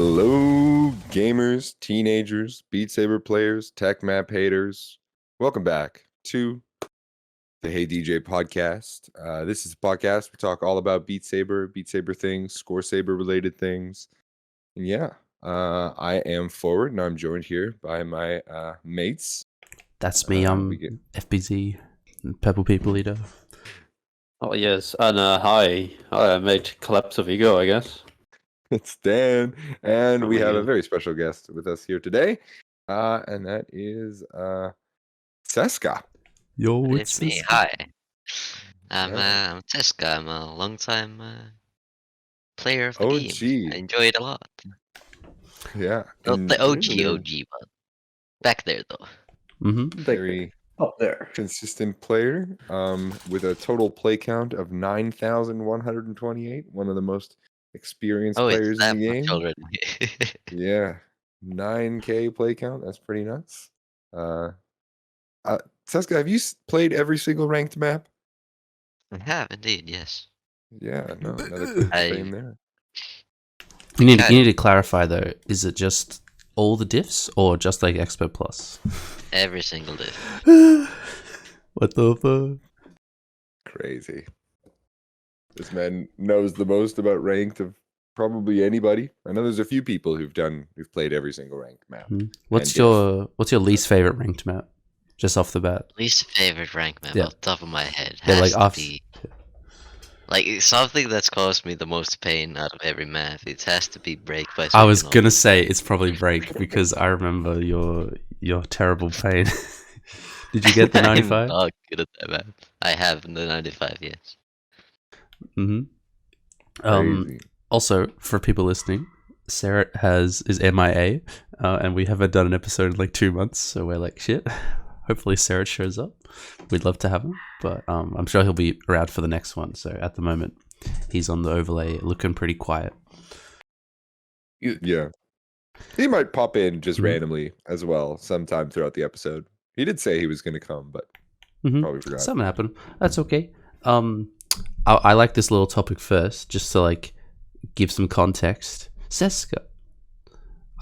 Hello, gamers, teenagers, Beat Saber players, tech map haters. Welcome back to the Hey DJ podcast. This is a podcast. We talk all about Beat Saber things, ScoreSaber related things. And yeah, I am Forward, and I'm joined here by my mates. That's me. I'm FBZ, Purple People Eater. Oh yes, and hi, I made Collapse of Ego, I guess. It's Dan, and we have a very special guest with us here today, and that is Tseska. Yo, it's me. Hi, I'm Tseska. I'm a long-time player of the game. I enjoy it a lot. Yeah, Not the OG, but back there though. Very up there, consistent player. With a total play count of 9,128. One of the most experienced players in the game. Already. Yeah, 9K play count. That's pretty nuts. Tseska, have you played every single ranked map? I have indeed, yes. Yeah, no, another claim there. You need to clarify though. Is it just all the diffs or just like Expert Plus? Every single diff. What the fuck? Crazy. This man knows the most about ranked of probably anybody. I know there's a few people who've played every single ranked map. What's your least favorite ranked map? Just off the bat. Least favorite ranked map off the top of my head like something that's caused me the most pain out of every map. It has to be Break by. I was gonna say it's probably Break because I remember your terrible pain. Did you get the 95? I'm not good at that map. I have the 95, yes. Also, for people listening, Sarah is MIA, and we haven't done an episode in like 2 months, so we're like, shit. Hopefully Sarah shows up. We'd love to have him, but I'm sure he'll be around for the next one. So at the moment, he's on the overlay, looking pretty quiet. Yeah. He might pop in just randomly as well sometime throughout the episode. He did say he was going to come, but probably forgot. Something happened. That's okay. I like this little topic first, just to like give some context. Tseska,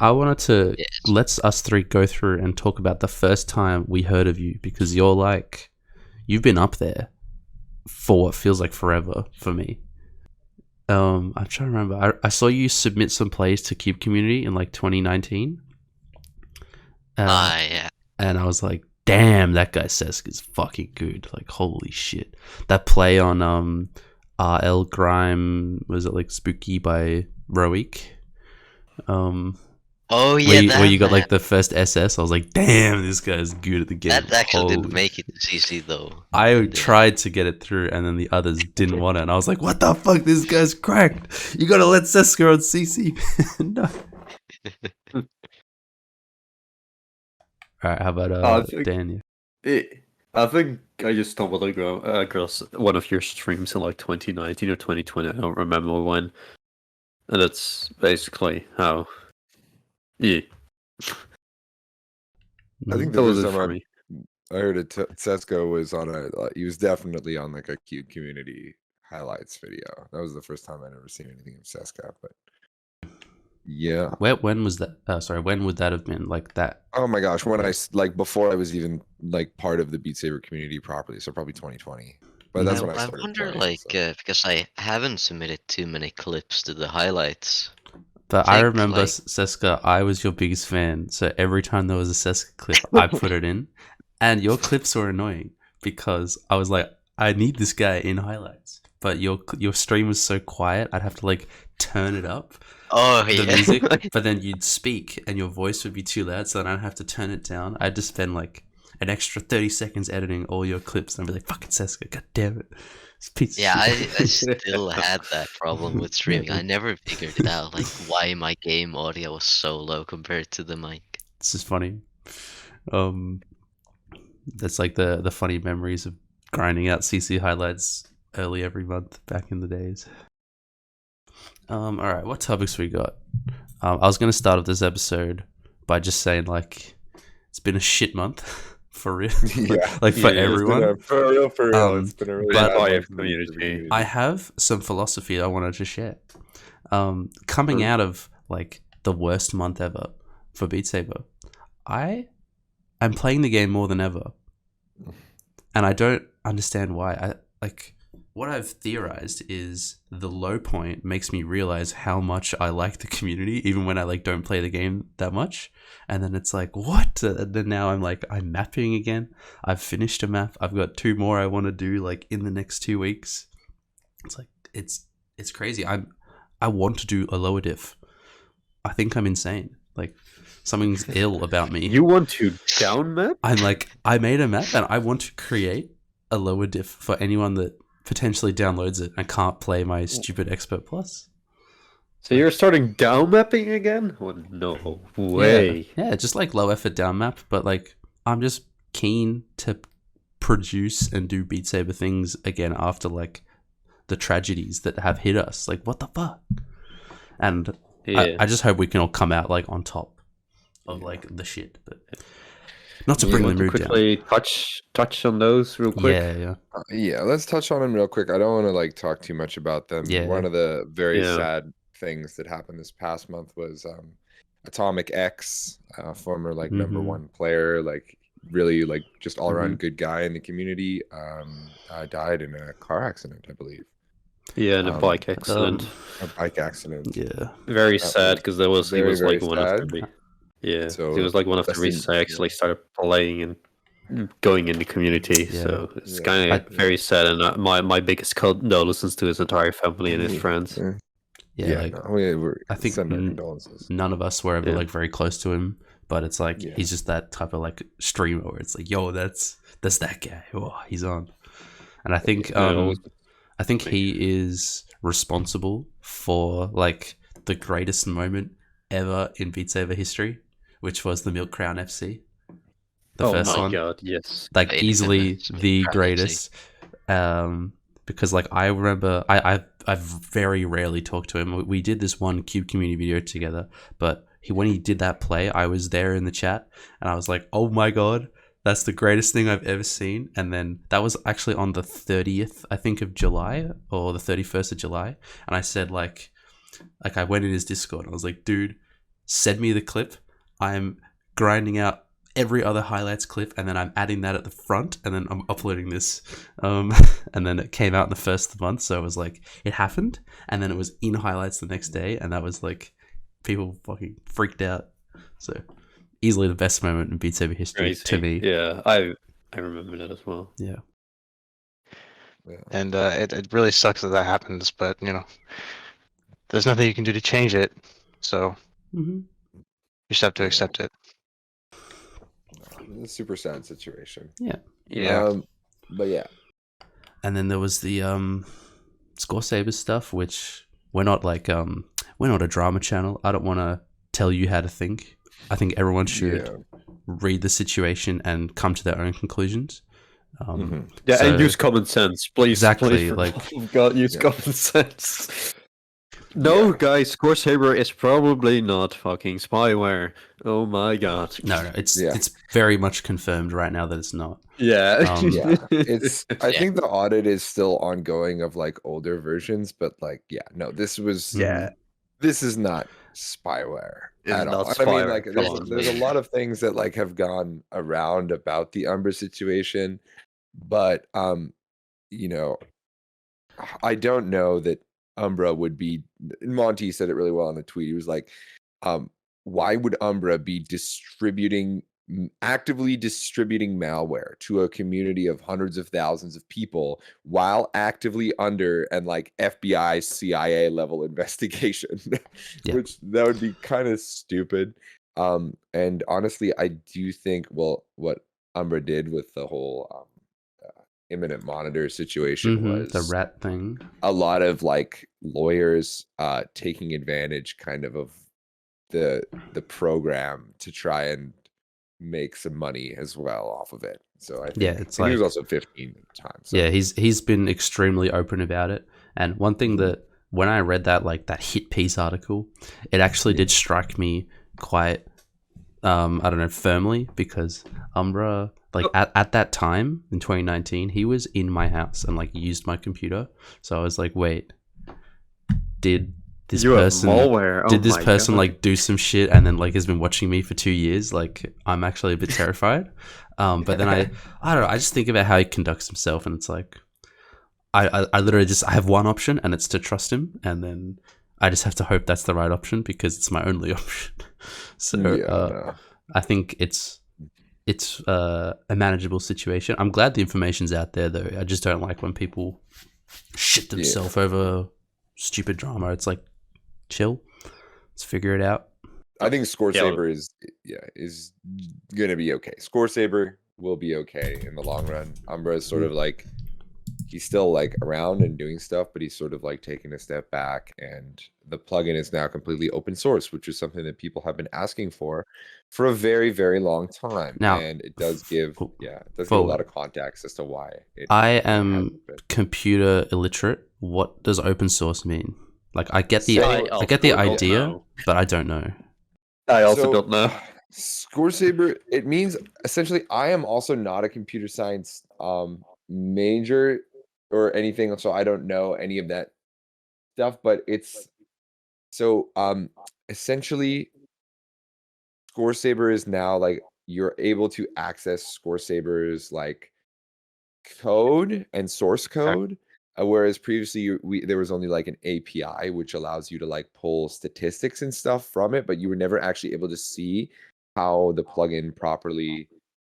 I wanted to let us three go through and talk about the first time we heard of you, because you've been up there for what feels like forever for me. I'm trying to remember. I saw you submit some plays to Cube Community in like 2019. Yeah. And I was like, damn, that guy Tseska is fucking good. Like, holy shit. That play on RL Grime, was it like Spooky by Roik? Where you got like the first SS. I was like, damn, this guy's good at the game. That actually didn't make it to CC though. I tried to get it through, and then the others didn't want it. And I was like, what the fuck? This guy's cracked. You gotta let Tseska on CC. No. Alright, how about Dan? I think I just stumbled across one of your streams in like 2019 or 2020. I don't remember when. And that's basically how. Yeah. I think that was for me. I heard it. Tseska was on he was definitely on like a Cube Community highlights video. That was the first time I'd ever seen anything of Tseska, but yeah. When was that? Sorry, when would that have been? Like that? Oh my gosh, when before I was even like part of the Beat Saber community properly, so probably 2020. But that's when I started. I wonder, playing, because I haven't submitted too many clips to the highlights. But I remember, Tseska, I was your biggest fan, so every time there was a Tseska clip, I put it in, and your clips were annoying because I was like, I need this guy in highlights, but your stream was so quiet, I'd have to like turn it up. The music, but then you'd speak and your voice would be too loud, so then I'd have to turn it down. I'd just spend like an extra 30 seconds editing all your clips, and I'd be like, fucking Tseska, god damn it. I still had that problem with streaming. I never figured it out, like why my game audio was so low compared to the mic. It's just funny. That's like the funny memories of grinding out CC highlights early every month back in the days. Alright, what topics we got? I was going to start off this episode by just saying, like, it's been a shit month. For real? For everyone? For real. It's been a really bad community. I have some philosophy I wanted to share. Coming out of, like, the worst month ever for Beat Saber. I am playing the game more than ever, and I don't understand why. What I've theorized is the low point makes me realize how much I like the community, even when I don't play the game that much. And then it's like, what? And then now I'm mapping again. I've finished a map. I've got 2 more I want to do in the next 2 weeks. It's crazy. I want to do a lower diff. I think I'm insane. Something's ill about me. You want to down map? I made a map and I want to create a lower diff for anyone that potentially downloads it and can't play my stupid Expert Plus. So you're starting down mapping again? Oh, no way. Yeah, just low effort down map, but I'm just keen to produce and do Beat Saber things again after the tragedies that have hit us. What the fuck? And I just hope we can all come out on top of the shit. But not to bring the mood down. Quickly touch on those real quick. Yeah, let's touch on them real quick. I don't want to talk too much about them. Yeah. One of the very sad things that happened this past month was Atomic X, former number 1 player, really just all around good guy in the community, died in a car accident, I believe. Yeah, in a bike accident. A bike accident. Yeah. Very sad because he was very one sad. of the yeah. So he was one of the reasons I actually started playing and going in the community. Yeah. So it's kind of very sad, and my biggest condolences to his entire family and his friends. Yeah, I think send our condolences. none of us were ever very close to him, but it's he's just that type of streamer where it's yo, that's that guy. Oh, he's on. And I think I think he is responsible for the greatest moment ever in Beat Saber history, which was the Milk Crown FC. The first one. Oh my god, yes. Easily the greatest. Because I remember I've very rarely talked to him. We did this one Cube community video together, but when he did that play, I was there in the chat and I was like, oh my god, that's the greatest thing I've ever seen. And then that was actually on the 30th, I think, of July, or the 31st of July. And I said I went in his Discord and I was like, dude, send me the clip. I'm grinding out every other highlights clip and then I'm adding that at the front and then I'm uploading this. And then it came out in the first of the month. So it was it happened. And then it was in highlights the next day. And that was people fucking freaked out. So easily the best moment in Beat Saber history to me. Yeah, I remember that as well. Yeah. And it really sucks that happens, but there's nothing you can do to change it. So you just have to accept it. It's a super sad situation. Yeah. But yeah. And then there was the ScoreSaber stuff, which we're not we're not a drama channel. I don't want to tell you how to think. I think everyone should read the situation and come to their own conclusions. And use common sense, please. Exactly. Please, God, use common sense. No, guys, ScoreSaber is probably not fucking spyware. Oh my god. No, it's very much confirmed right now that it's not. Yeah. It's I think the audit is still ongoing of older versions, but this was this is not spyware at all. Spyware. I mean, there's a lot of things that have gone around about the Umbra situation, but I don't know that Umbra would be. Monty said it really well in the tweet. He was like, why would Umbra be actively distributing malware to a community of hundreds of thousands of people while actively under and FBI, CIA level investigation? Which that would be kind of stupid. And honestly, I do think what Umbra did with the whole imminent monitor situation was the rat thing. A lot of lawyers taking advantage kind of the program to try and make some money as well off of it. So I think he was also 15 at the time. So. Yeah, he's been extremely open about it. And one thing that when I read that that hit piece article, it actually did strike me quite I don't know, firmly, because Umbra at that time in 2019 he was in my house and used my computer. So I was like, wait, did this You have person malware. Oh did this my person God. like do some shit and then like has been watching me for 2 years. Like I'm actually a bit terrified. But then I don't know. I just think about how he conducts himself, and it's like I literally just I have one option, and it's to trust him, and then I just have to hope that's the right option because it's my only option. So no. I think it's a manageable situation. I'm glad the information's out there, though. I just don't like when people shit themselves over stupid drama. It's like, chill. Let's figure it out. I think ScoreSaber is gonna be okay. ScoreSaber will be okay in the long run. Umbra is sort of like he's still like around and doing stuff, but he's sort of like taking a step back, and the plugin is now completely open source, which is something that people have been asking for a very, very long time. Now, and it does give a lot of context as to why I am computer illiterate. What does open source mean? Like I get the idea, but I don't know. I also don't know. ScoreSaber, it means essentially I am also not a computer science major or anything, so I don't know any of that stuff, but it's so essentially ScoreSaber is now like you're able to access ScoreSaber's like code and source code, whereas previously there was only like an API which allows you to like pull statistics and stuff from it, but you were never actually able to see how the plugin properly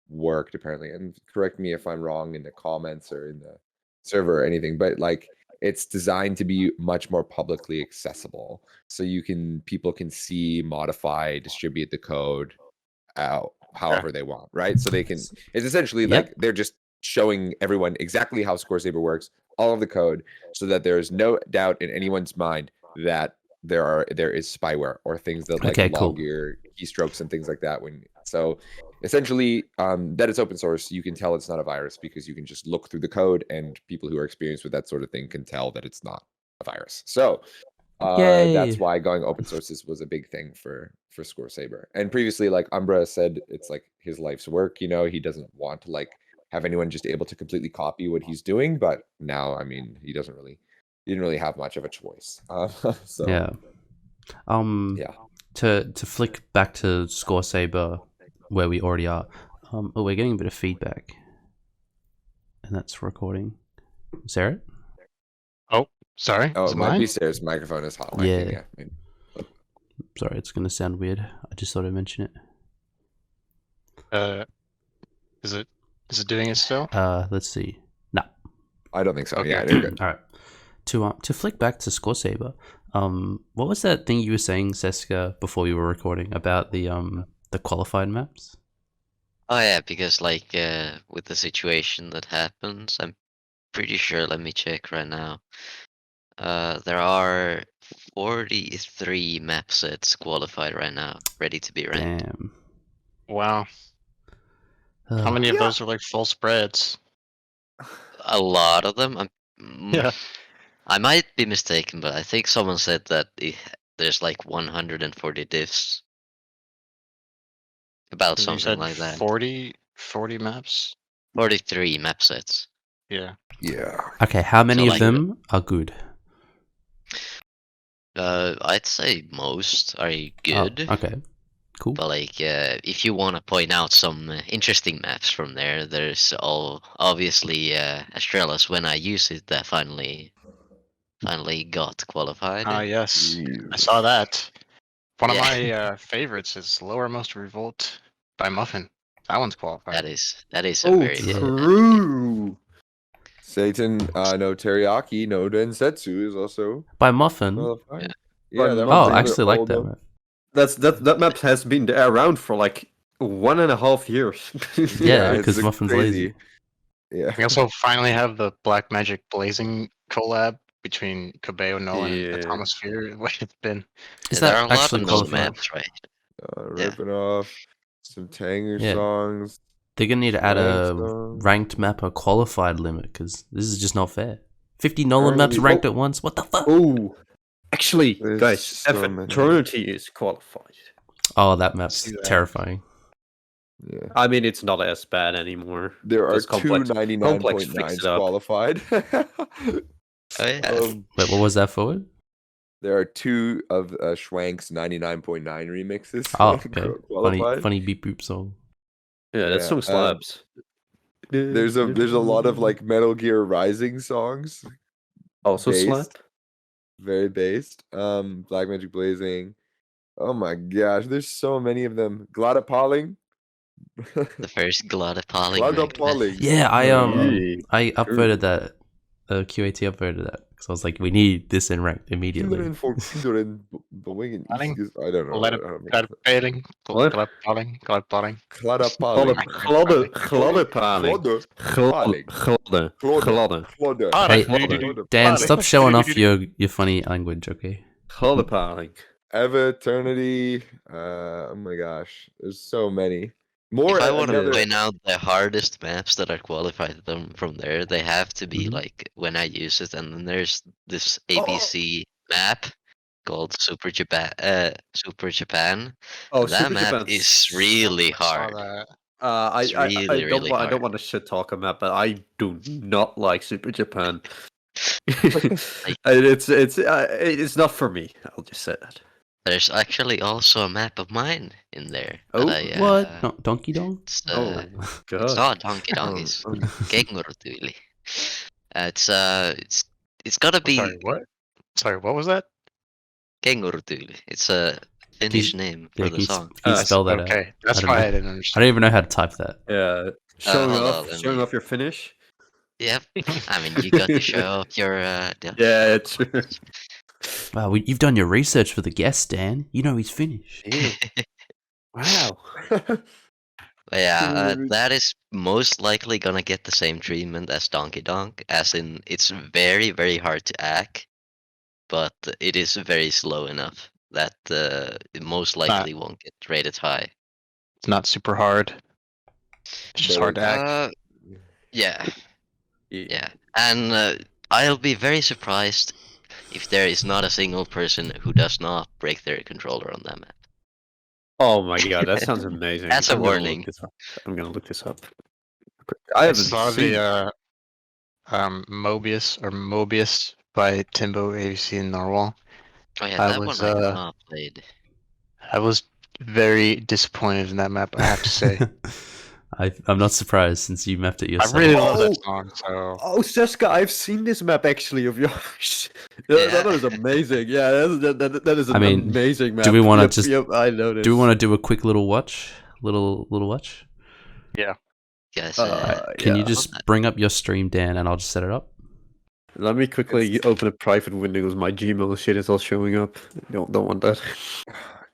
worked apparently. And correct me if I'm wrong in the comments or in the server or anything, but like it's designed to be much more publicly accessible, so people can see, modify, distribute the code out however they want, right? So they can, it's essentially like they're just showing everyone exactly how ScoreSaber works, all of the code, so that there is no doubt in anyone's mind that there is spyware or things that like log your keystrokes and things like that. So essentially that it's open source, you can tell it's not a virus because you can just look through the code, and people who are experienced with that sort of thing can tell that it's not a virus. So that's why going open source was a big thing for ScoreSaber. And previously, like Umbra said, it's like his life's work, he doesn't want to like have anyone just able to completely copy what he's doing, but now I mean he didn't really have much of a choice. So to flick back to ScoreSaber where we already are, we're getting a bit of feedback, and that's recording. Sarah? Oh, sorry. Oh, it might be Sarah's microphone is hot. Yeah. Sorry, it's gonna sound weird. I just thought I'd mention it. Is it doing it still? Let's see. No, I don't think so. Okay. Yeah, they're good. All right. To flick back to ScoreSaber, what was that thing you were saying, Tseska, before you were recording about the qualified maps? Oh yeah, because like with the situation that happens, I'm pretty sure. Let me check right now. There are 43 map sets qualified right now, ready to be ranked. Damn. Wow. How many of those are like full spreads? A lot of them. Yeah. I might be mistaken, but I think someone said that there's like 140 diffs. About something like that. 40 maps? 43 map sets. Yeah. Yeah. Okay, how many of them are good? I'd say most are good. Oh, okay, cool. But like, if you want to point out some interesting maps from there, there's obviously Astralis when I use it that finally got qualified. Ah, yes, I saw that. One of my favorites is Lowermost Revolt by Muffin. That one's qualified. That is a very true. Satan, no teriyaki, no densetsu is also by Muffin. Yeah, I actually like that map. That map has been there around for like 1.5 years. Yeah, because Muffin's lazy. Yeah. We also finally have the Black Magic Blazing collab between Cabello, Nolan, and Atomosphere. It's been. Is there that are a lot actually of those qualified? maps, right? Ripping off some Tanger songs. They're gonna need to add a ranked map or qualified limit, because this is just not fair. 50 Nolan maps ranked at once. What the fuck? Oh, actually, guys, Eternity is qualified. Oh, that map's terrifying. Yeah. I mean, it's not as bad anymore. There are 299.9s qualified. Oh, yeah. Wait, what was that forward? There are 2 of Schwank's 99.9 remixes. Oh, okay. qualified. Funny beep boop song. Yeah, that song slaps. There's a lot of like Metal Gear Rising songs. Also slap. Very based. Black Magic Blazing. Oh my gosh, there's so many of them. Gladapaling. The first Gladapaling. Gladapaling. Yeah, I Hey, upvoted that. QAT upvoted that because I was like, we need this in ranked immediately. I don't know. Gladapaling. Gladapaling. Gladapaling. Hey, Dan, stop showing off your funny language, okay? Gladapaling. Eva Eternity. Oh my gosh, there's so many. More. If I want to point out the hardest maps that are qualified from there, they have to be like when I use it, and then there's this ABC map called Super Japan. Oh, that Super map Japan is really hard. I really don't hard. want to shit talk on that, but I do not like Super Japan. It's not for me. I'll just say that. There's actually also a map of mine in there. Oh, what? No, Donkey Dong? It's, Oh god! it's not Donkey Dong. It's Kengurutyyli. It's gotta be Sorry, what was that? Kengurutyyli. It's a Finnish name for the song. Can you spell that out? Okay, that's I don't why know. I didn't I understand. don't even know how to type that. Yeah, showing off your finish. Yep. I mean, you got to show off your. Yeah, it's true. Wow, you've done your research for the guest, Dan. You know he's Finnish. Wow. But yeah, that is most likely gonna get the same treatment as Donkey Donk, as in it's very, very hard to hack, but it is very slow enough that it most likely won't get rated high. It's not super hard. It's just hard to hack. Yeah. And I'll be very surprised if there is not a single person who does not break their controller on that map. Oh my god, that sounds amazing. That's a warning. I'm gonna look this up. I saw the Mobius by Timbo ABC in Narwhal. Oh yeah, that one I have not played. I was very disappointed in that map, I have to say. I'm not surprised since you mapped it yourself. I really love that song. So. Oh, Tseska, I've seen this map actually of yours. That is amazing. Yeah, that is an amazing map. Do we want to I noticed. Do we want to do a quick little watch? Little watch? Yeah. Yes. Can you just bring up your stream, Dan, and I'll just set it up? Let me quickly open a private window because my Gmail shit is all showing up. Don't want that.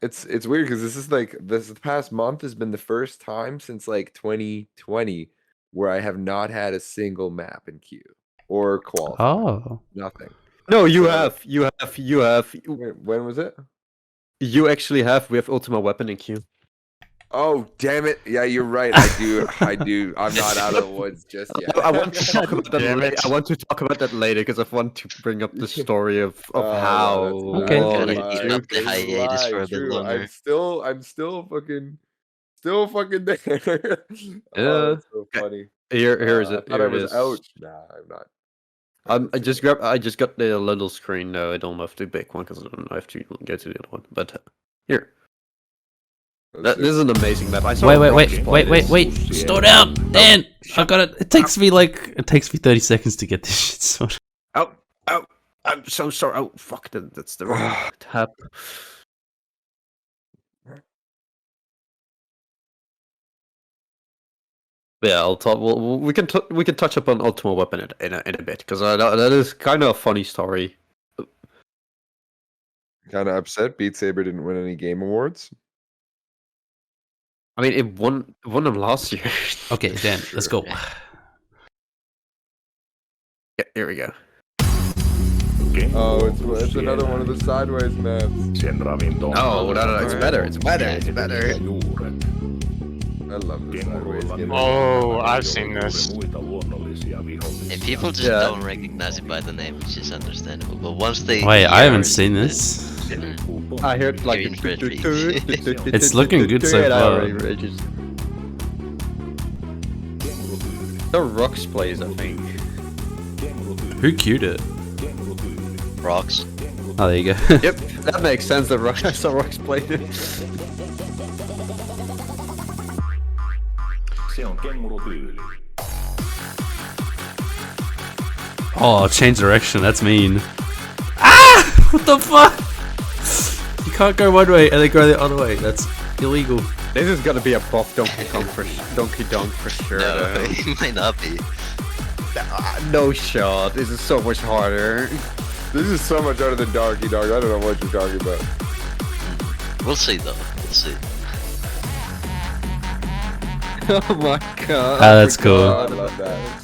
It's weird because the past month has been the first time since like 2020 where I have not had a single map in queue or qualify. Oh, nothing. No, you have. Wait, when was it? You actually have. We have Ultima Weapon in queue. Oh, damn it. Yeah, you're right. I do. I'm not out of the woods just yet. I want to talk about that later. I want to talk about that later because I want to bring up the story of how. Okay. The hiatus for the longer. I'm still fucking there. Oh, that's so funny. Here is it. I thought I was out. Nah, I'm not. I just got the little screen now. I don't have the big one because I don't have to get to the other one. But here. This is an amazing map. Wait. Slow down, Dan. I got it. It takes me 30 seconds to get this shit sorted. Oh, I'm so sorry. Oh, fuck. That's the wrong tab. Yeah, I'll talk. Well, we can touch upon Ultima Weapon in a bit because that is kind of a funny story. Kind of upset Beat Saber didn't win any game awards. I mean, it won them last year. Okay, Dan, let's go. Yeah, here we go. Oh, it's another one of the sideways maps. No, it's better. I love this sideways game. Oh, I've seen this. If people just don't recognize it by the name, it's just understandable. But once they I haven't seen this. I heard like it's looking good so far. The Rocks plays, I think. Who queued it? Rocks. Oh, there you go. Yep, that makes sense. That I saw Rox play it. Oh, change direction. That's mean. Ah! What the fuck? You can't go one way and then go the other way. That's illegal. This is gonna be a buff Donkey Kong for sure. No, though. it might not be. No shot. This is so much harder. This is so much harder than Donkey Dog. I don't know what you're talking about. We'll see though. We'll see. Oh my god. Ah, that's cool. I love that.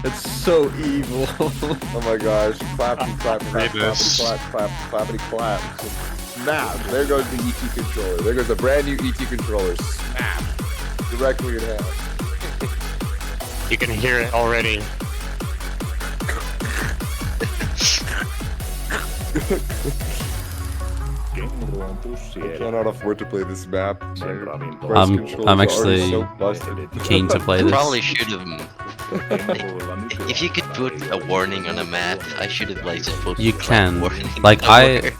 It's so evil. Oh my gosh. Clappity clap, clap, This. clappity clap, clap, clappity clap. Snap. There goes the ET controller. There goes a brand new ET controller. Snap. Directly in half. You can hear it already. I cannot afford to play this map. I'm actually keen to play this. Probably should have. If you could put a warning on a map, I should have like just put. You can. warning Like somewhere.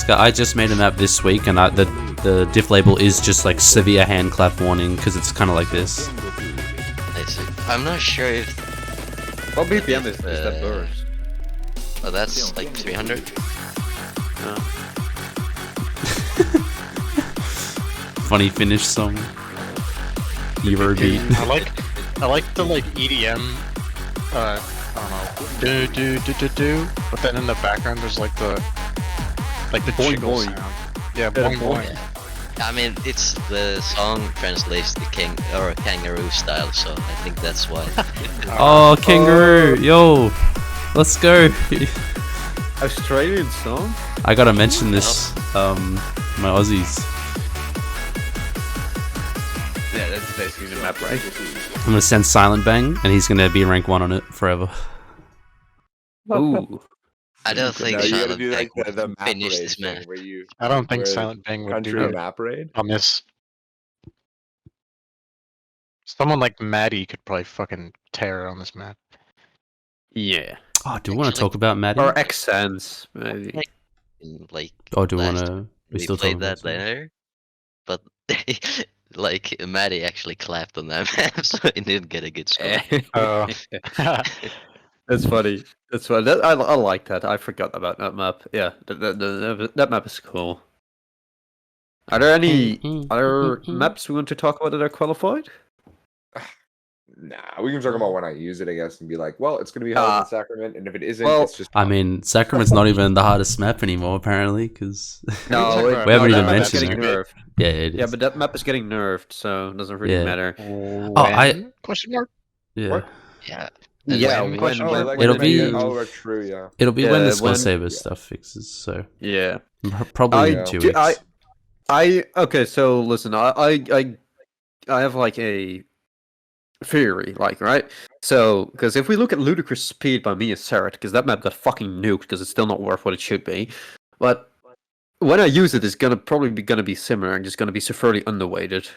I just made a map this week, and the diff label is just like severe hand clap warning because it's kind of like this. I see. I'm not sure if. What BPM is that burst? Oh, that's like 300. Funny Finnish song. Eurobeat. I like the like EDM. I don't know. Do. But then in the background, there's like the Boing, jiggle boing. sound. Yeah, boing boing. Yeah. I mean, it's the song translates to kangaroo style, so I think that's why. Oh, kangaroo! Yo, let's go. Australian song? I gotta mention this. My Aussies. Yeah, that's basically the map, right? I'm gonna send Silent Bang, and he's gonna be rank 1 on it forever. Ooh. I don't think No, you gotta Silent do like Bang the would map finish raid this thing map. where you I don't think Where Silent Bang would country do that map raid. on this. Someone like Maddie could probably fucking tear on this map. Yeah. Oh, do we want to Actually- talk about Maddie? Or Accents, maybe. Like, Oh, do we last want to? We we still played talking about that later, but like Maddie actually clapped on that map, so he didn't get a good score. Oh. That's funny. That's funny. I like that. I forgot about that map. Yeah, that map is cool. Are there any other maps we want to talk about that are qualified? Nah, we can talk about when I use it, I guess, and be like, well, it's gonna be harder than Sacrament, and if it isn't, well, it's just. I mean, Sacrament's not even the hardest map anymore, apparently, because No, We haven't that even map is mentioned getting it. nerfed. yeah, it is. Yeah, but that map is getting nerfed, so it doesn't really Yeah. matter. Question mark? yeah. What? Yeah. Yeah, When- when- Oh, like, It'll when I be- get- oh, true, yeah. It'll be when the Yeah, when- ScoreSaber stuff fixes. So Yeah. probably I- 2 do- weeks. Okay, so listen, I have like a theory, like, right? So, because if we look at Ludicrous Speed by Mia Sarah, because that map got fucking nuked because it's still not worth what it should be, but when I use it, it's probably gonna be similar and just gonna be severely underweighted.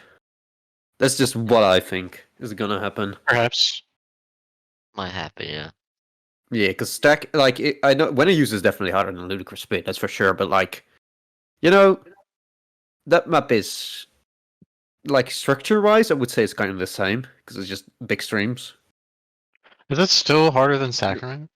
That's just what I think is gonna happen. Perhaps. Might happen, yeah. Yeah, because stack I know when I use it's definitely harder than Ludicrous Speed, that's for sure. But like, you know, that map is like structure-wise, I would say it's kind of the same because it's just big streams. Is that still harder than Sacrament?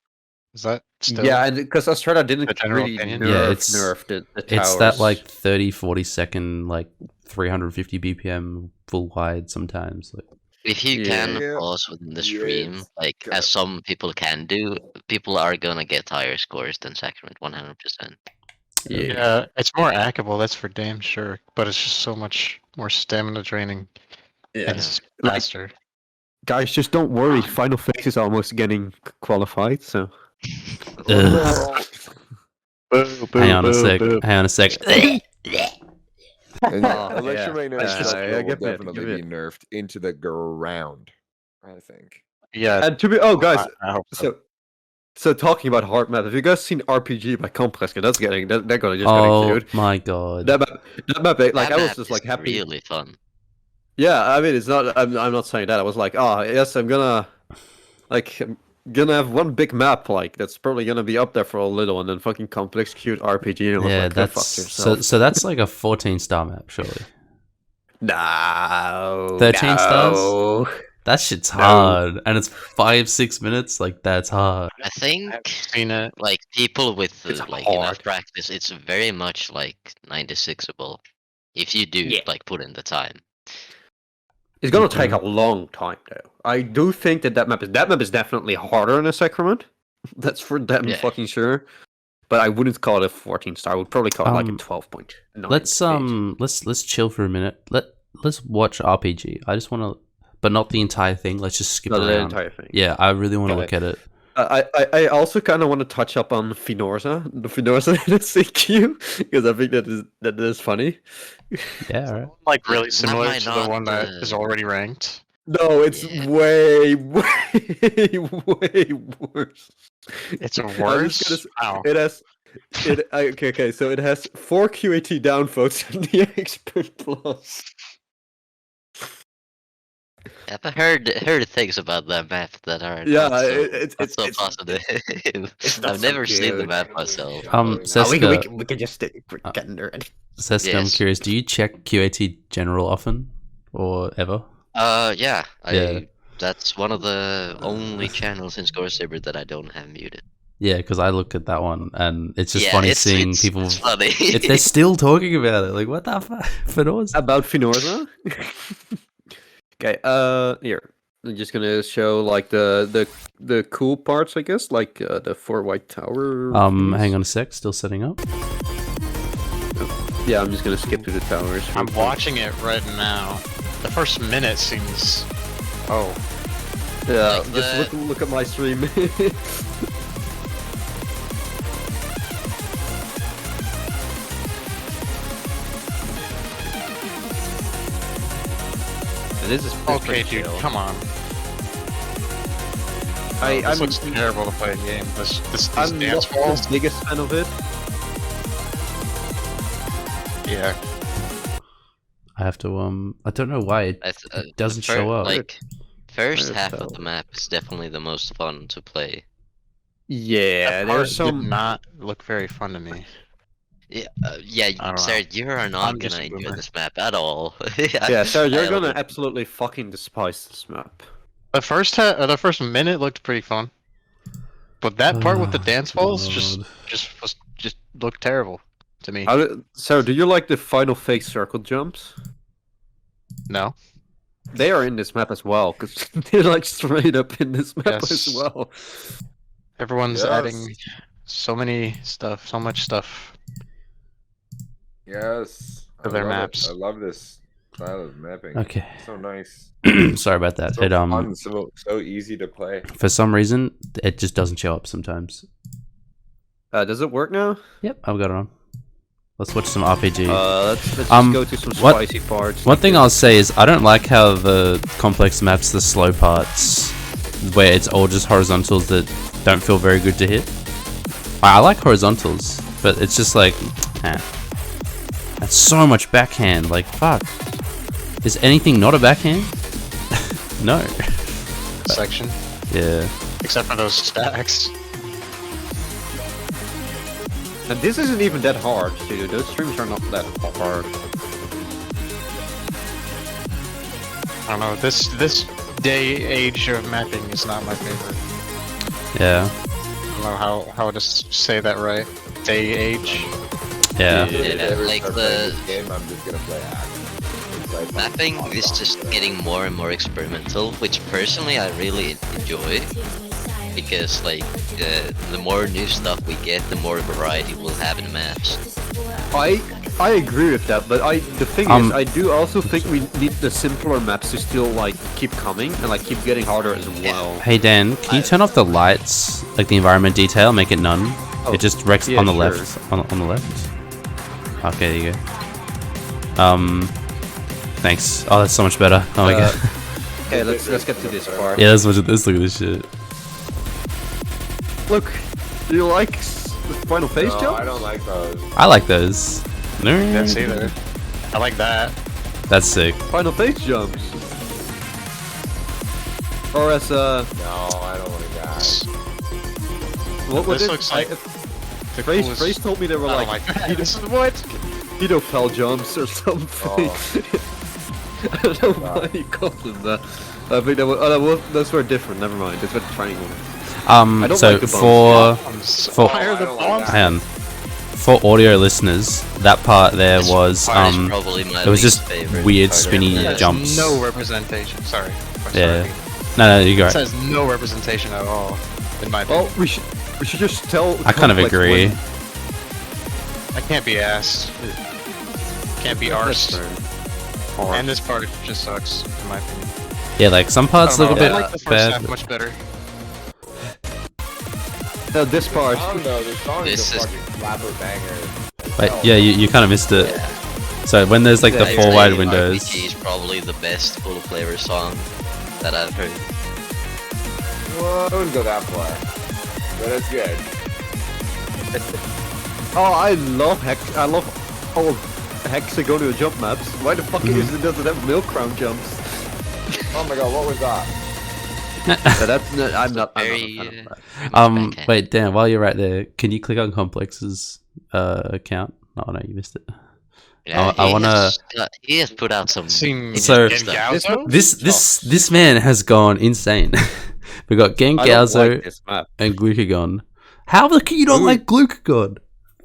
Is that still? Yeah, and because Australia didn't The general really opinion? Yeah, it's- nerf the It's that towers. like 30-40 second, like 350 BPM full wide sometimes. Like If you can Yeah. pause within the Yeah, stream, it's like got- as some people can do, people are gonna get higher scores than Sacrament 100%. Yeah, it's more hackable, that's for damn sure. But it's just so much more stamina draining. Yeah. And it's Like- faster. Guys, just don't worry. Final Phase is almost getting qualified, so. Ugh. Hang on a sec. Hang on a sec. And Oh, Electromagnetic yeah. Field Yeah, will give it, definitely give be it. nerfed into the ground, I think. Yeah. And to be, oh guys, I hope so. so talking about hard map, have you guys seen RPG by Compresker? That's getting they're gonna just Oh getting cute. my god. That map, like That I was map just is like happy. really fun. Yeah, I mean it's not. I'm not saying that. I was like, oh yes, I'm gonna like gonna have one big map like that's probably gonna be up there for a little, and then fucking complex cute RPG. And Yeah, like, go that's fuck yourself. so that's like a 14-star map, surely. No, 13 stars? no. That shit's hard, and it's 5-6 minutes. Like that's hard. I think Seen it. like people with It's like hard. enough practice, it's very much like 96able if you do like put in the time. It's gonna take a long time though. I do think that map is definitely harder than a Sacrament. That's for damn fucking sure. But I wouldn't call it a 14-star. I would probably call it like a 12.9. Let's chill for a minute. Let's watch RPG. I just want to, but not the entire thing. Let's just skip around. The entire thing. Yeah, I really want to look at it. I also kind of want to touch up on Finorza, the Finorza CQ, because I think that is funny. Yeah, all right. Like really similar might to the not, one that is already ranked. No, it's way worse. It's a I was worse. just gonna say, Wow. It has. Okay, so it has 4 QAT down votes in the Expert Plus. I've heard things about that map that are Yeah, not so, it's positive. not I've so never seen the good. map myself. Seska, we can just getting there. Seska, I'm Yes. curious. Do you check QAT general often or ever? Yeah, Yeah. That's one of the only channels in ScoreSaber that I don't have muted. Yeah, because I look at that one and it's just Yeah, funny it's- seeing it's- people. it's funny. They're still talking about it. Like, what the fuck? Finorza? About Finorza. Okay, here. I'm just gonna show like the cool parts, I guess, like the 4 white tower. Hang on a sec. Still setting up. Yeah, I'm just gonna skip to the towers. I'm watching it right now. The first minute seems. Oh. Yeah, Like just look at my stream. This is Okay, dude, come on. This looks terrible to play a game. This I'm dance not balls. the biggest fan of it. Yeah. I have to. I don't know why it doesn't show up. Like, first Where's half that? of the map is definitely the most fun to play. Yeah, That part there's some. did not look very fun to me. Yeah, I don't Sarah, you are not I'm just gonna a enjoy boomer. this map at all. Yeah, so you're I gonna love it. absolutely fucking despise this map. The first minute looked pretty fun, but that part with the dance balls God. just looked terrible to me. So, do you like the final fake circle jumps? No. They are in this map as well, because they're like straight up in this map Yes. as well. Everyone's Yes. adding so much stuff. Yes. For their love it. maps. I love this style of mapping. Okay. So nice. Sorry about that. So It fun, so easy to play. for some reason it just doesn't show up sometimes. Does it work now? Yep, I've got it on. Let's watch some RPG. Let's just go to some what- spicy parts. One thing I'll say is I don't like how the complex maps the slow parts where it's all just horizontals that don't feel very good to hit. I like horizontals, but it's just like, that's so much backhand. Like, fuck. Is anything not a backhand? No. Section, Yeah. except for those stacks. And this isn't even that hard, dude. Those streams are not that hard. I don't know. This day age of mapping is not my favorite. Yeah. I don't know how to say that right. Day age. Yeah. Every like time I play the- this game, I'm just gonna play action. It's like, Mapping is just getting more and more experimental, which personally I really enjoy. Because like the more new stuff we get, the more variety we'll have in maps. I agree with that, but the thing is, I do also think we need the simpler maps to still like keep coming and like keep getting harder as well. Hey Dan, can you turn off the lights, like the environment detail, make it none? Oh, It just wrecks yeah, on the sure. left. On the left. Okay, there you go. Thanks. Oh, that's so much better. Oh my god. Okay, let's get to this part. Yeah, let's watch this. Look at this shit. Look, do you like the final phase no, jump? I don't like those. I like those. That's either. I like that. That's sick. Final phase jumps. Or as No, I don't want to die. what This looks like the coolest... Phrase told me they were Oh like my god, this is what? pedophile jumps or something. I don't know why you called them that. I think those were different. Never mind. It's with the triangle. I don't So like the bombs. for Why are the bombs? hang on. For audio listeners, that part there was Part is probably my it was least just favorite weird part spinny ever. There's jumps. no representation. Sorry. Yeah. No, you go. It says no representation at all, in my Well, opinion. we should just tell. I kind of Complex agree. when- I can't be asked. Can't be That's arsed. fair. And this part just sucks, in my opinion. Yeah, like some parts I look don't a know, bit I like the first bad. half much better. No, this part. I don't know. This song This is a is- fucking slapper banger. Wait, yeah, you kind of missed it. Yeah. So when there's like the Yeah, four I'd wide say windows. RPG is probably the best full flavor song that I've heard. Well, I wouldn't go that far, but it's good. Oh, I love I love all hexagonal jump maps. Why the fuck is it doesn't have milk crown jumps? Oh my god, what was that? But that's not, I'm not. Very. I'm not a fan of that. Okay. Wait, Dan, while you're right there, can you click on Complex's account? Oh no, you missed it. Yeah, I wanna- he has put out some. Seen So- Gengauzo? This man has gone insane. We got I don't Gengauzo like this map and Glucagon. How the you don't like Glucagon?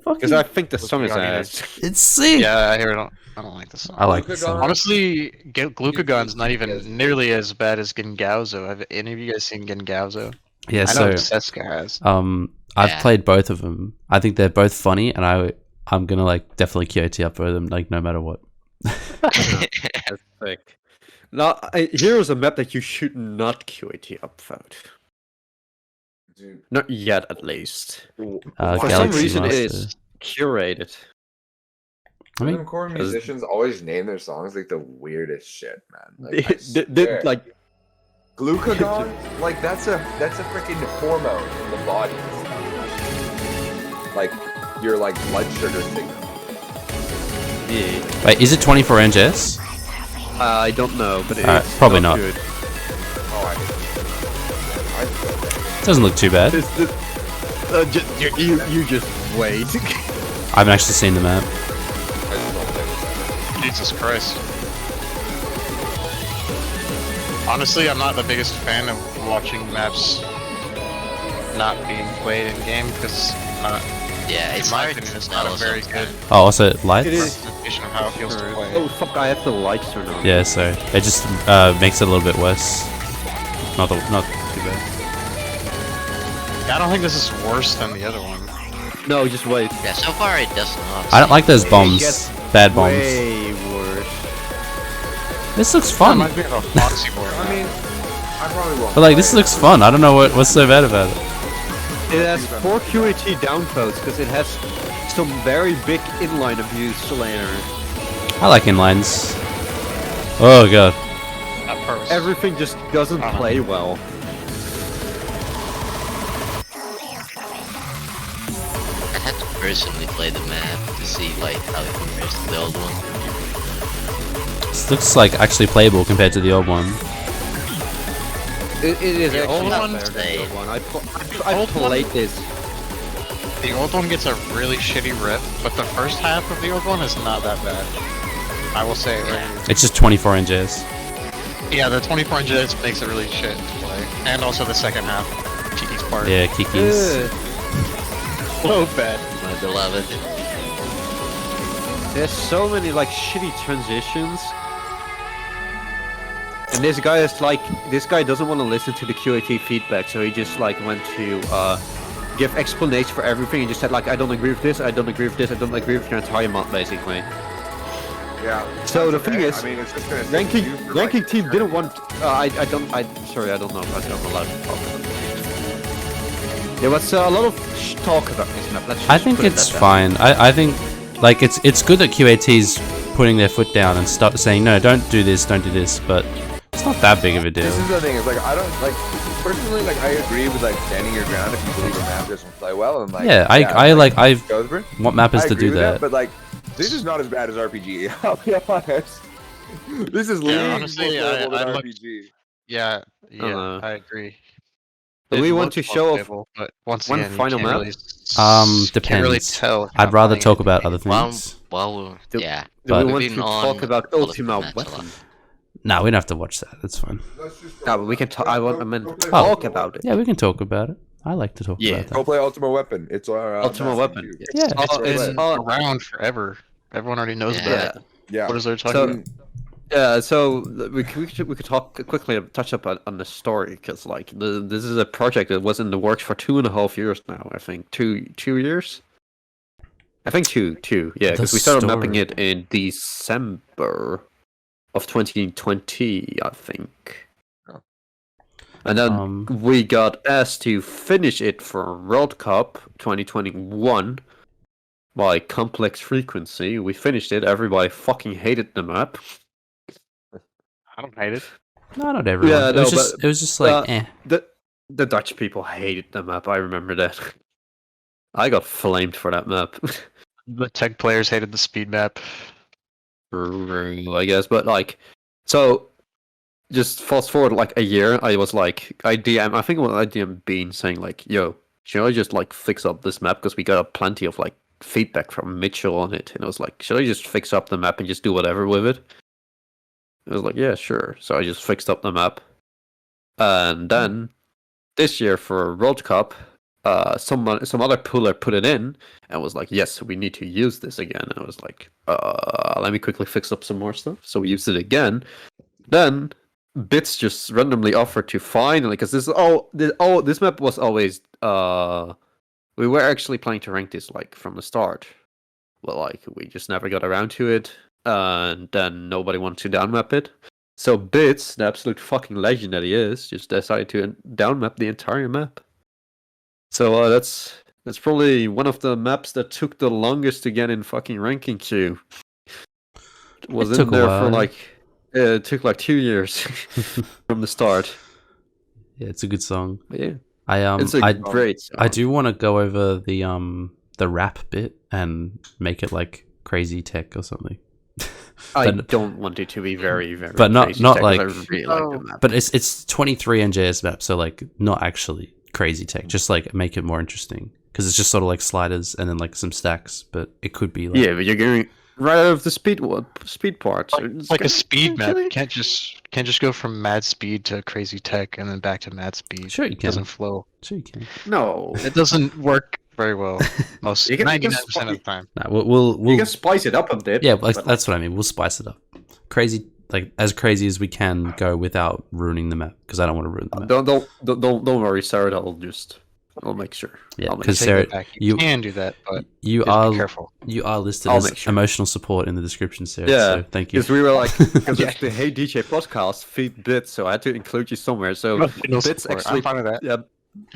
because I think the song is ass. It's sick. Yeah, I hear it. I don't like this song. I like this song. Honestly, Glucagon's not even nearly as bad as Gengauzo. Have any of you guys seen Gengauzo? Yeah, I know so Tseska has. I've Yeah. played both of them. I think they're both funny, and I'm gonna like definitely QAT up for them, like no matter what. That's sick. Now, here is a map that you should not QAT upvote. Dude, Not yet, at least. For Galaxy some reason, Master. it is curated. I mean, core as- musicians always name their songs like the weirdest shit, man. Like, I They- swear. like, Glucagon, like that's a freaking hormone in the body. Like your like blood sugar signal. yeah, wait, is it 24 NGS? I don't know, but Alright, it's probably not. good. Oh, I feel that. Doesn't look too bad. You just wait. I haven't actually seen the map. I just don't think Jesus Christ. Honestly, I'm not the biggest fan of watching maps not being played in game because Yeah, it's in my hard opinion, to it's not a tell very sometimes. good Oh, also lights. It is. representation of how it feels to play. Oh fuck! I have the lights turned on. Yeah, so it just makes it a little bit worse. Not too bad. I don't think this is worse than the other one. No, just wait. Yeah, so far it does not. I don't like those bombs. gets Bad bombs. Way worse. This looks That fun. reminds me of a Foxy board. I mean, I probably won't. But like, play this it. looks fun. I don't know what's so bad about it. It has 4 QAT downvotes because it has some very big inline abuse later. I like inlines. Oh god. That part was- Everything just doesn't play well. I had to personally play the map to see like how it compares to the old one. This looks like actually playable compared to the old one. It is The actually old not one? better than the old one. The I old one? played this. The old one gets a really shitty rip, but the first half of the old one is not that bad. I will say it right here. It's just 24 NGS. Yeah, the 24 inches makes it really shit to play. And also the second half, Kiki's part. Yeah, Kiki's. So bad. My beloved. There's so many like shitty transitions. And this guy doesn't want to listen to the QAT feedback, so he just like went to give explanation for everything and just said like, I don't agree with this, I don't agree with this, I don't agree with your entire mod basically. Yeah. So that's the thing okay. is, I mean, it's just gonna Ranking take you for, ranking like, team didn't want. Sorry, I don't know if I'm allowed to talk about this. There was a lot of talk about this map. Let's I just think put it it's at that. fine. I think like it's good that QAT's putting their foot down and start saying no, don't do this, but it's not that big of a deal. This is the thing. Is like I don't like personally like I agree with like standing your ground if you believe a map doesn't play well and like Yeah, I goes for it. want mappers I to agree do with that. but like this is not as bad as RPG. I'll be honest. This is Yeah, honestly, more playable I than looked- RPG. Yeah, know. I agree. Do It we want to looked more show off playable, but once one again, you final can't map? really can't really Depends. tell if you're I'd not rather playing talk it. about other Well, things. Do, yeah. do we But- want Moving to talk on, about Call of Ultima Peninsula. Weapon? No, we don't have to watch that. That's fine. No, but we can talk. I meant Oh. talk about it. Yeah, we can talk about it. I like to talk Yeah. about Go that. play Ultima Weapon. It's our Ultima Master Weapon. Chief. Yeah. It's it's been around forever. Everyone already knows Yeah. about it. Yeah. What is there So, talking about? yeah, so we could talk quickly touch up on the story because like this is a project that was in the works for 2.5 years now. I think 2 years. I think two. Yeah, The because we started mapping story. it in December of 2020, I think. Oh. And then we got asked to finish it for World Cup 2021 by Complex Frequency. We finished it. Everybody fucking hated the map. I don't hate it. No, not everyone. Yeah, it was no, just but, it was just like The Dutch people hated the map. I remember that. I got flamed for that map. The tech players hated the speed map. I guess, but like, so just fast forward like a year. I was like, I think I DM Bean saying like, "Yo, should I just like fix up this map because we got plenty of like feedback from Mitchell on it?" And I was like, "Should I just fix up the map and just do whatever with it?" I was like, "Yeah, sure." So I just fixed up the map, and then this year for World Cup, some other puller put it in and was like, "Yes, we need to use this again." And I was like, "Let me quickly fix up some more stuff." So we used it again. Then Bits just randomly offered to finally, because this map was always we were actually planning to rank this like from the start, but like we just never got around to it, and then nobody wanted to downmap it. So Bits, the absolute fucking legend that he is, just decided to downmap the entire map. So that's probably one of the maps that took the longest to get in fucking ranking queue. Was It took in a there while, for yeah. like it took like 2 years from the start. Yeah, it's a good song. But yeah, It's it's a great song. I do want to go over the rap bit and make it like crazy tech or something. I but- don't want it to be very, very. but not- crazy not tech, 'cause like- I really like the map. But it's 23 NJS map, so like not actually crazy tech. Just like make it more interesting because it's just sort of like sliders and then like some stacks. But it could be like Yeah, but you're going right out of the speed part. So It's like a speed map. You can't just go from mad speed to crazy tech and then back to mad speed. Sure you It can. doesn't flow. Sure you can. No, It doesn't work very well. Most You can- 99% of the time. Nah, we'll you can spice it up a bit. yeah, but that's what I mean. We'll spice it up. Crazy, like as crazy as we can go without ruining the map because I don't want to ruin the map. don't worry, Sarah. I'll make sure. Yeah, I'll make because sure. Sarah, Take it back. You can do that, but you just are be careful. you are listed I'll as make sure. emotional support in the description, Sarah. Yeah, so thank you. Because we were like, because Yeah. it's the Hey DJ podcast feed Bits, so I had to include you somewhere. So No Bits support. actually, I'm fine with that.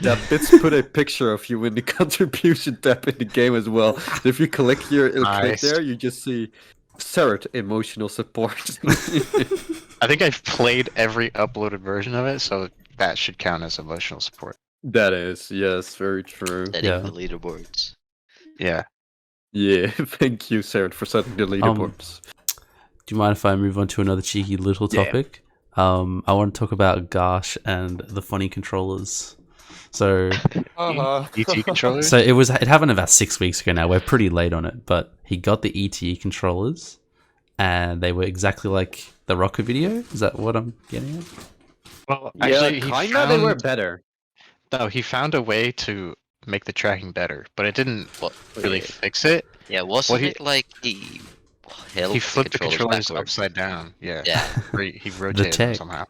yeah, Bits put a picture of you in the contribution tab in the game as well. So if you click click Nice. there, you just see Sarah emotional support. I think I've played every uploaded version of it, so that should count as emotional support. That is, yes, very true. Setting Yeah. the leaderboards. Yeah. Yeah, thank you, Sarah, for setting the leaderboards. Do you mind if I move on to another cheeky little Yeah. topic? I want to talk about Garsh and the funny controllers. So, ET controllers? so it happened about 6 weeks ago now. We're pretty late on it, but he got the Etee controllers, and they were exactly like the Rocket video. Is that what I'm getting at? Well, Yeah, actually, kinda. They were better. No, he found a way to make the tracking better, but it didn't What? really fix it. Yeah, wasn't he- it like he held He flipped the controllers backwards? upside down. Yeah. Yeah. Or he rotated them tech. somehow.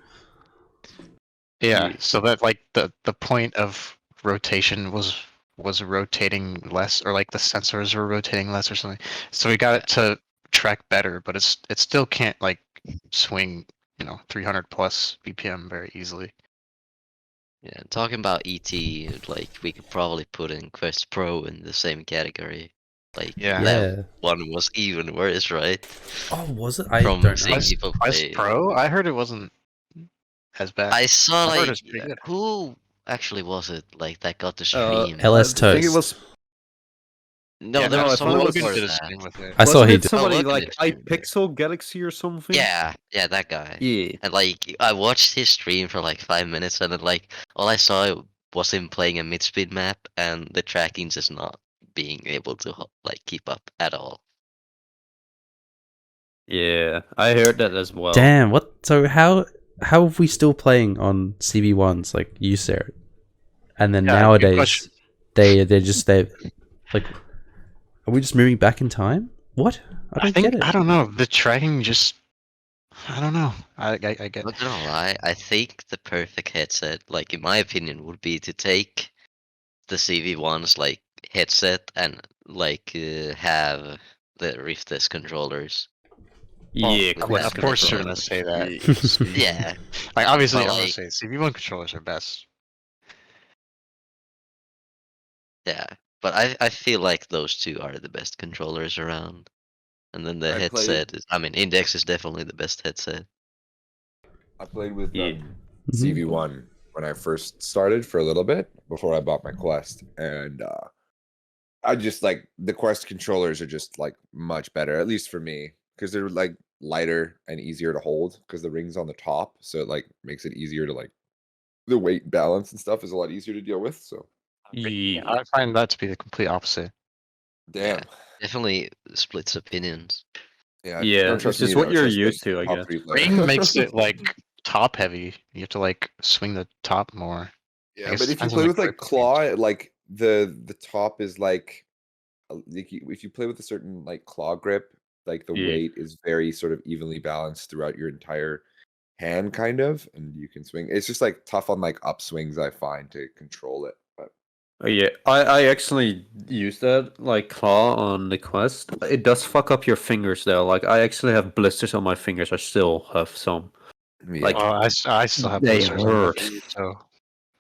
Yeah, so that like the point of rotation was rotating less, or like the sensors were rotating less or something. So we got it to track better, but it still can't like swing 300 plus BPM very easily. Yeah, talking about ET, like we could probably put in Quest Pro in the same category. Like Yeah. that one was even worse, right? Oh, was it? I From don't seeing know. people Quest play. Pro? I heard it wasn't as bad. I saw I heard like it's pretty good. who actually was it like that got the Uh, stream? LS I think it Toast. was No, Yeah, there no, was I someone thought it Logan was before did a that. stream with it. I saw Wasn't he it did. somebody Logan like did stream it. iPixel Galaxy or something? Yeah, that guy. Yeah. And like, I watched his stream for like 5 minutes, and then like, all I saw was him playing a mid-speed map, and the tracking just not being able to like keep up at all. Yeah, I heard that as well. Damn, what? So how are we still playing on CB1s like you said? And then Yeah, good nowadays question. they like, are we just moving back in time? What? I don't get it. I don't know. The tracking just. I don't know. I get. Not gonna lie, I think the perfect headset, like in my opinion, would be to take the CV1's like headset and like have the Rift S controllers. Yeah, Well, Quest Of course you're gonna controllers. say that. Yeah, Like obviously, But, I'm gonna like- say CV1 controllers are best. yeah. But I feel like those two are the best controllers around. And then the I played- headset is, I mean, Index is definitely the best headset. I played with Yeah. Mhm. CV1 when I first started for a little bit before I bought my Quest, and I just like the Quest controllers are just like much better, at least for me, because they're like lighter and easier to hold because the ring's on the top, so it like makes it easier to like the weight balance and stuff is a lot easier to deal with. So Yeah. I find that to be the complete opposite. damn, Definitely splits opinions. yeah, Yeah, don't it's trust just me, what don't you're trust the used to, I top guess. 3 players. Ring makes it like top heavy. You have to like swing the top more. Yeah, guess but it if you depends on play the with like grip speed. claw, like the top is like, if you play with a certain like claw grip, like the Yeah. weight is very sort of evenly balanced throughout your entire hand, kind of, and you can swing. It's just like tough on like upswings, I find, to control it. But Oh, yeah, I actually use that like claw on the Quest. It does fuck up your fingers though. Like I actually have blisters on my fingers. I still have some. yeah, Like, I still have they blisters on my hurt. feet, so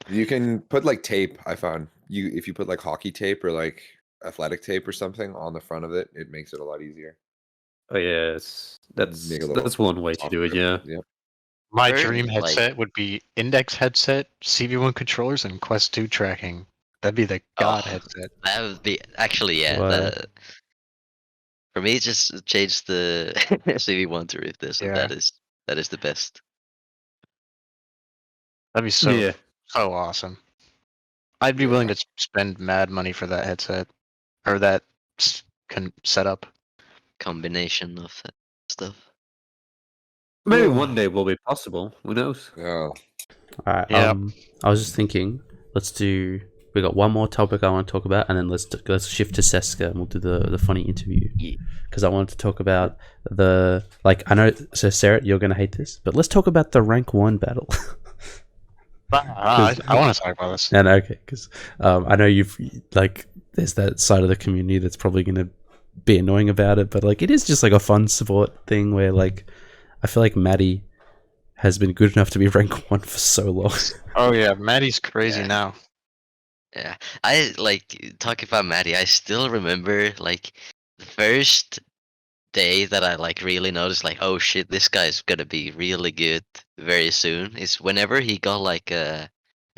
you can put like tape. I found you if you put like hockey tape or like athletic tape or something on the front of it, it makes it a lot easier. Oh yeah, that's Make a little one way to soft do it. grip. Yeah. Yep. my Heard, dream like- headset would be Index headset, CV1 controllers, and Quest 2 tracking. That'd be the god Oh. headset. That would be actually, yeah. Wow. For me, just change the CV1 to Rift S, and Yeah. that is the best. That'd be so Yeah. so awesome. I'd be willing to spend mad money for that headset or that setup. Combination of that stuff. Maybe Whoa. one day will be possible. Who knows? Yeah. Alright, Yep. I was just thinking, we got one more topic I want to talk about, and then let's shift to Tseska and we'll do the funny interview. Yeah. Because I wanted to talk about I know, so Sarah, you're going to hate this, but let's talk about the rank 1 battle. I want to talk about this. And okay, because I know you've, like, there's that side of the community that's probably going to be annoying about it, but like, it is just like a fun sport thing where like, I feel like Maddie has been good enough to be rank 1 for so long. Oh yeah, Maddie's crazy Yeah. now. Yeah, I like talking about Maddie. I still remember like the first day that I like really noticed like, oh shit, this guy's gonna be really good very soon. Is whenever he got like a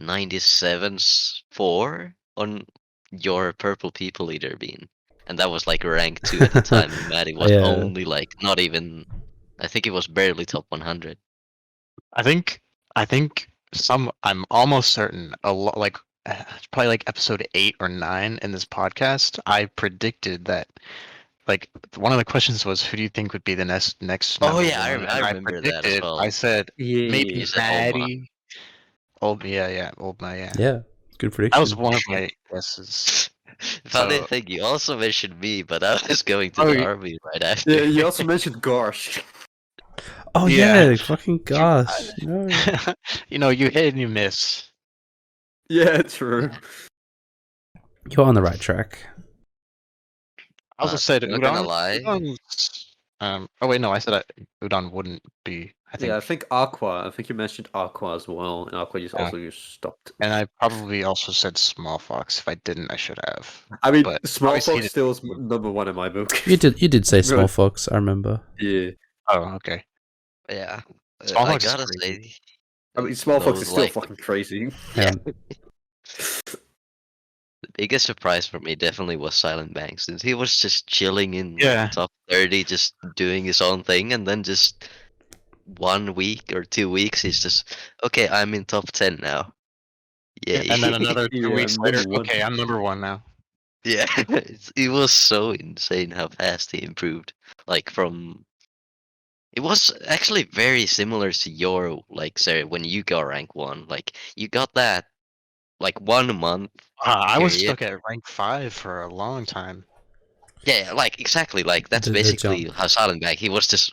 97-4 on your purple people leader bean, and that was like rank 2 at the time. And Maddie was Yeah. only like not even. I think it was barely top 100. I think I'm almost certain like probably like episode 8 or 9 in this podcast, I predicted that like one of the questions was who do you think would be the next Oh, number yeah, I one? I And remember that as predicted- well. I said Yeah. maybe You said Olma. Maddie. Old yeah, Oldma, yeah. Yeah, good prediction. That was one of my guesses. Funny So- thing, you also mentioned me, but I was going to Oh, the you- army right after. Yeah, you also mentioned Garsh. Oh Yeah. yeah, fucking gosh. No. You know, you hit and you miss. Yeah, true. You're on the right track. I also said not gonna Udon. lie. Udon's, oh wait, no, I said Udon wouldn't be. I think, Yeah, I think Aqua. I think you mentioned Aqua as well, and Aqua just Yeah. also just stopped. and I probably also said Small Fox. If I didn't, I should have. I mean, But Small obviously Fox it- still is number 1 in my book. You did say Small Good. Fox, I remember. Yeah. Oh, okay. Yeah, Small I Fox is gotta crazy. say, I mean, Small Fox those, is still like- fucking crazy. Yeah. biggest surprise for me definitely was Silent Bank, since he was just chilling in Yeah. top 30, just doing his own thing, and then just 1 week or 2 weeks, he's just, okay, I'm in top 10 now. Yay. And then another 2 Yeah, weeks I'm later, number one. okay, I'm number 1 now. Yeah, it was so insane how fast he improved. Like from, it was actually very similar to your, like, Sarah, when you got rank 1. Like, you got that, like, 1 month I was period. stuck at rank 5 for a long time. Yeah, like, exactly, like, that's The basically jump. how Silent Bank, he was just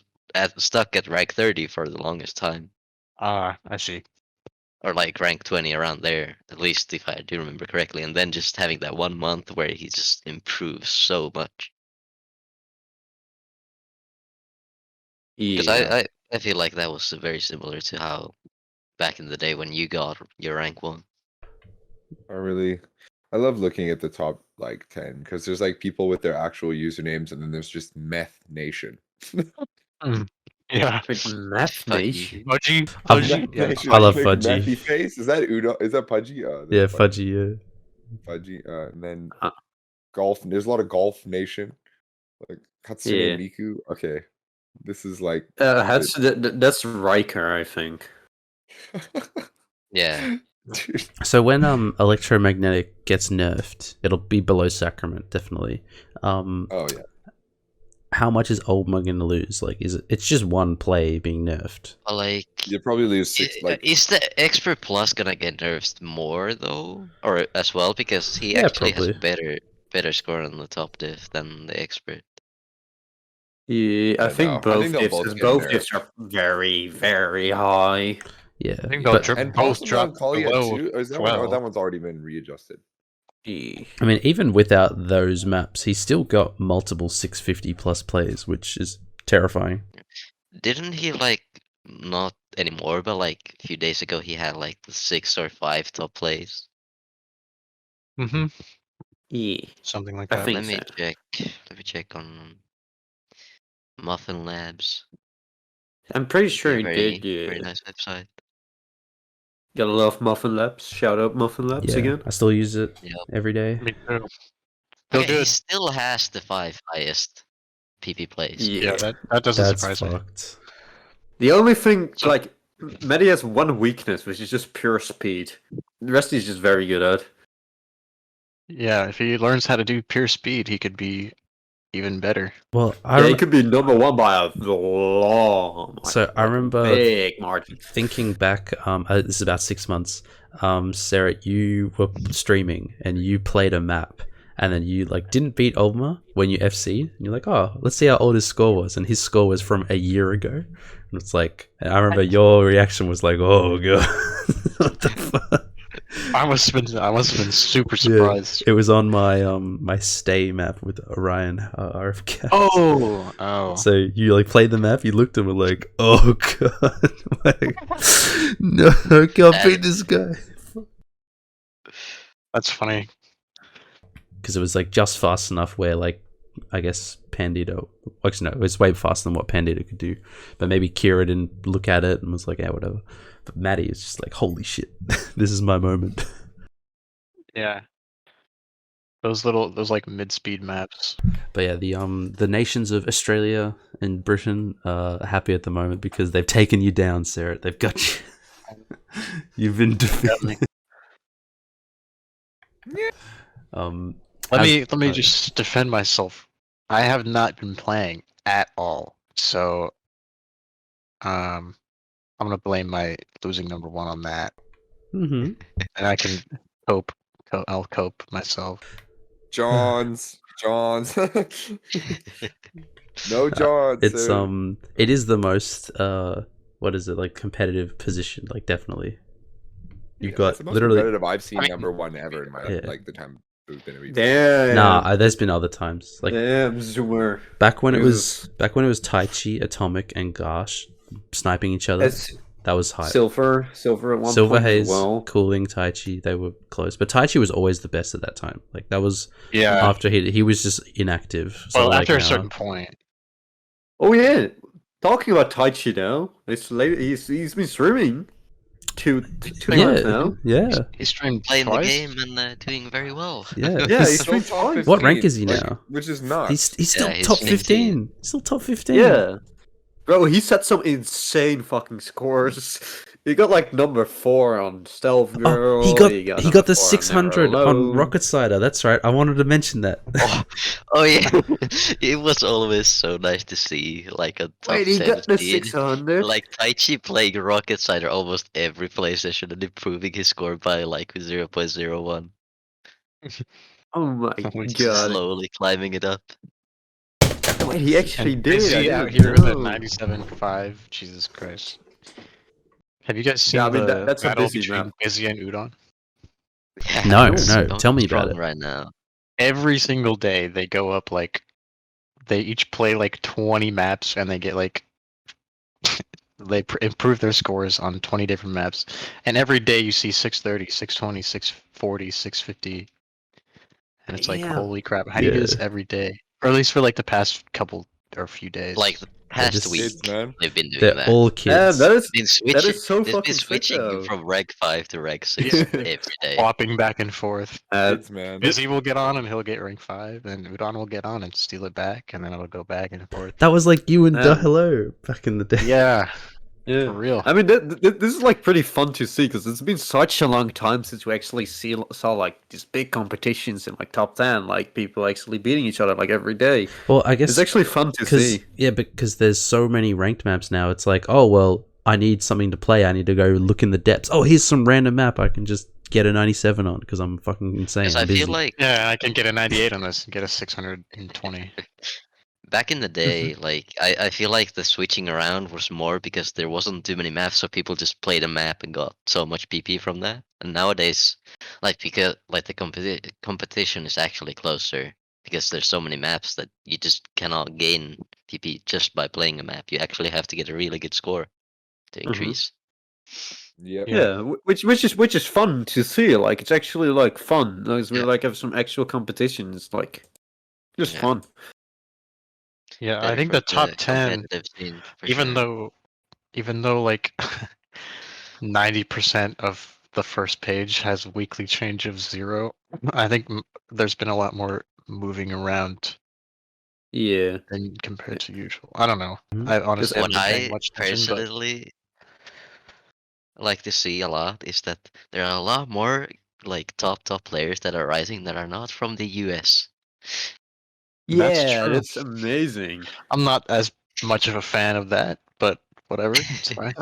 stuck at rank 30 for the longest time. I see. Or like rank 20 around there, at least if I do remember correctly, and then just having that 1 month where he just improves so much. Because Yeah. I feel like that was very similar to how back in the day when you got your rank 1. I love looking at the top like 10 because there's like people with their actual usernames and then there's just Meth Nation. Yeah. Like Meth Fuck Nation. Fudgy. I'm- Fudgy. Meth Yeah. Nation, I love like Fudgy. Methy Face. Is that Udon? Is that Pudgy? Yeah, That's Fudgy, yeah. Fudgy. And then Uh. Golf. There's a lot of Golf Nation. Like Katsune Yeah. Miku. Okay. This is like That's Riker, I think. Yeah. Dude. So when electromagnetic gets nerfed, it'll be below Sacrament, definitely. Oh yeah. How much is Oldma gonna lose? Like, is it's just one play being nerfed? Like, You probably lose 6 like is the Expert Plus gonna get nerfed more though? Or as well? Because he Yeah, actually has probably. better score on the top diff than the Expert. Yeah, I Yeah, think no, I both think they'll diffs, both because get both nerfed. diffs are very, very high. Yeah, I think they'll but drop and both possibly drop Melancholia below too. Or is that one? Oh, 12. that one's already been readjusted. Yeah. I mean, even without those maps, he's still got multiple 650 plus plays, which is terrifying. Didn't he like not anymore, but like a few days ago he had like the 6 or 5 top plays. Mm-hmm. Yeah. Something like I that. think Let me so. check. Let me check on Muffin Labs. I'm pretty sure he Very did, very yeah. nice website. Gotta love Muffin Labs. Shout out Muffin Labs Yeah, again. I still use it Yep. every day. Me too. Feel Okay, he good. still has the 5 highest PP plays. Yeah, that doesn't That's surprise me. fucked. The only thing, So- like, Medi has one weakness, which is just pure speed. The rest he's just very good at. Yeah, if he learns how to do pure speed, he could be even better. Well, Yeah, he could be number one by a long, So I remember big margin. thinking back. This is about 6 months. Sarah, you were streaming and you played a map, and then you like didn't beat Ultima when you FC'd. And you're like, oh, let's see how old his score was, and his score was from a year ago. And it's like, and I remember your reaction was like, oh god, what the fuck? I must have been super Yeah, surprised. it was on my my stay map with Orion RFK. Oh. So you like played the map, you looked and were like, oh god, like, no, I can't beat this guy. That's funny. Because it was like just fast enough where like, I guess Pandita, actually no, it was way faster than what Pandita could do. But maybe Kira didn't look at it and was like, yeah, whatever. But Maddie is just like, holy shit, this is my moment. Yeah. Those like mid-speed maps. But yeah, the nations of Australia and Britain are happy at the moment because they've taken you down, Sarah. They've got you. You've been defeated. Let me just defend myself. I have not been playing at all, so I'm gonna blame my losing number one on that, Mm-hmm. and I can cope. I'll cope myself. Johns. No Johns. It's sir. it is the most what is it, like, competitive position, like, definitely. You've Yeah, got it's the most literally competitive I've seen I mean- number one ever in my Yeah. like the time we've been a reason. Damn. there's been other times, like Damn, Zoomer. back when it Jesus. was Taichi, Atomic, and Garsh sniping each other. That's That was high. Silver at one Silver point Haze, as well. Cooling, Taichi, they were close, but Taichi was always the best at that time. Like, that was Yeah. after he was just inactive. So Well, like after a now- certain point. Oh yeah, talking about Taichi now. It's late. He's been streaming. two Yeah, months now. yeah, He streamed Playing twice. the game and doing very well. yeah. Yeah, He's- he's Still streamed top twice. what rank 15, is he like, now? which is not. He's still Yeah, he's top 15. 15. Still top 15. Yeah. Bro, he set some insane fucking scores. He got like number 4 on Stealth Girl. Oh, he got number the 4 on 600 Never on Alone. Rocket Cider. That's right. I wanted to mention that. Oh yeah, it was always so nice to see like a top Wait, he 10 got the seed. 600? Like Taichi playing Rocket Cider almost every PlayStation and improving his score by like 0.01. Oh my Holy god. Slowly climbing it up. Wait, he actually And did. Bizzy I out didn't here with a know. 97.5. Jesus Christ. Have you guys seen Yeah, I mean, the that's a battle busy between map. Bizzy and Udon? Yeah, No, it's no, so tell me about strong it. right now. Every single day they go up like they each play like 20 maps and they get like they improve their scores on 20 different maps. And every day you see 630, 620, 640, 650. And it's like, Yeah. holy crap, how do you do this Yeah. every day? Or at least for like the past couple or few days. Like the past just- week, Kids, man. they've been doing They're that. all Man, kids. that is Been that switching, is so they've been fucking sick, switching though. from Reg 5 to Reg 6 Yeah. every day. swapping back and forth. Kids, man. Bizzy will get on and he'll get rank 5, and Udon will get on and steal it back, and then it'll go back and forth. That was like you and Yeah. the Hello back in the day. Yeah, Yeah. for real. I mean, this is like pretty fun to see because it's been such a long time since we actually saw like these big competitions in like top 10, like people actually beating each other like every day. Well, I guess It's actually fun to because see. yeah, because there's so many ranked maps now. It's like, oh well, I need something to play. I need to go look in the depths. Oh, here's some random map I can just get a 97 on because I'm fucking insane. Because I'm I feel busy. like Yeah, I can get a 98 on this and get a 620. back in the day, like I feel like the switching around was more because there wasn't too many maps, so people just played a map and got so much PP from that. And nowadays, like because like the competition is actually closer because there's so many maps that you just cannot gain PP just by playing a map. You actually have to get a really good score to increase. Yep. Yeah, which is fun to see. Like it's actually like fun. Like we Yeah. like have some actual competitions. Like just Yeah. fun. Yeah, I Better think for the top 10, competitive scene, for even sure. though like 90% of the first page has weekly change of 0, I think there's been a lot more moving around Yeah. than compared to usual. I don't know. Mhm. I honestly What haven't been paying I much attention, but personally like to see a lot is that there are a lot more like top players that are rising that are not from the US. That's Yeah, true. that's amazing. I'm not as much of a fan of that, but whatever, it's fine.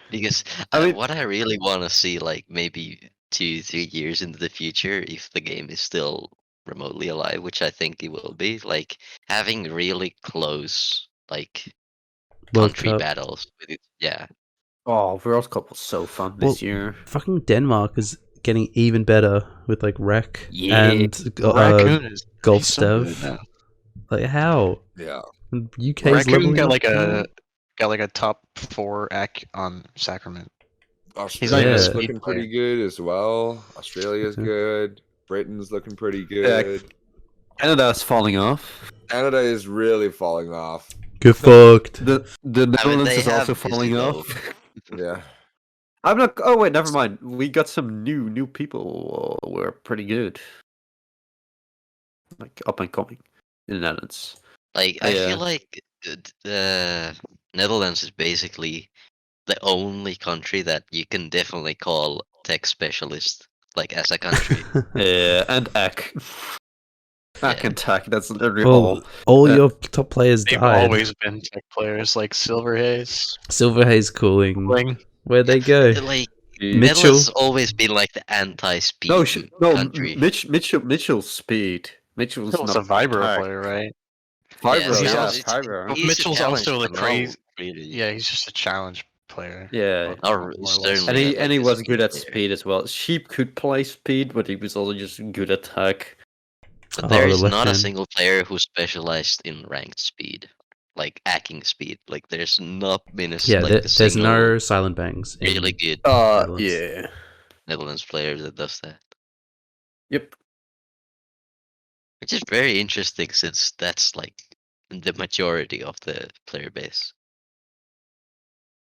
Because I mean- what I really want to see, like maybe 2-3 years into the future, if the game is still remotely alive, which I think it will be, like having really close like World country Cup. battles with it. Yeah, Oh, World Cup was so fun Well, this year. Fucking Denmark is getting even better with like Rec Yeah. and Raccoon is Golf he's so good Stev. now. Like how? Yeah. UK's Raccoon leveling got up like now? a top 4 ac on Sacrament. Australia's not even a speed looking pretty player. good as well. Australia's Mhm. good. Britain's looking pretty Yeah. good. Canada's falling off. Canada is really falling off. Get fucked. The Netherlands they is also have Bizzy, falling though. off. Yeah. I'm not. Oh wait, never mind. We got some new people. Who are pretty good, like up and coming in the Netherlands. like I Yeah. feel like the Netherlands is basically the only country that you can definitely call tech specialist, like as a country. Yeah, and Ek. Ek Yeah. and Tech. That's literally Well, all Uh, your top players They've died. always been tech players like Silverhaze, Silverhaze cooling. Bling. Where'd they go? Like Yeah. Netherlands always been like the anti-speed No, country. Mitchell's speed. Mitchell's Mitchell's not a Vibro Tech. player, right? Vibro, Yeah, he's yeah, also- Vibro. But he's a Mitchell's challenge also the for now, crazy- really. Yeah, he's just a challenge player. Yeah. Or more or less. certainly And he not like and he a was speed good at player. speed as well. Sheep could play speed, but he was also just good at Tech. But Oh, there the is left not a hand. single player who specialized in ranked speed, like hacking speed. Like there's not been a Yeah, like there, a there's single no silent bangs. in- really good Netherlands. Yeah. Netherlands player that does that. Yep. Which is very interesting since that's like the majority of the player base.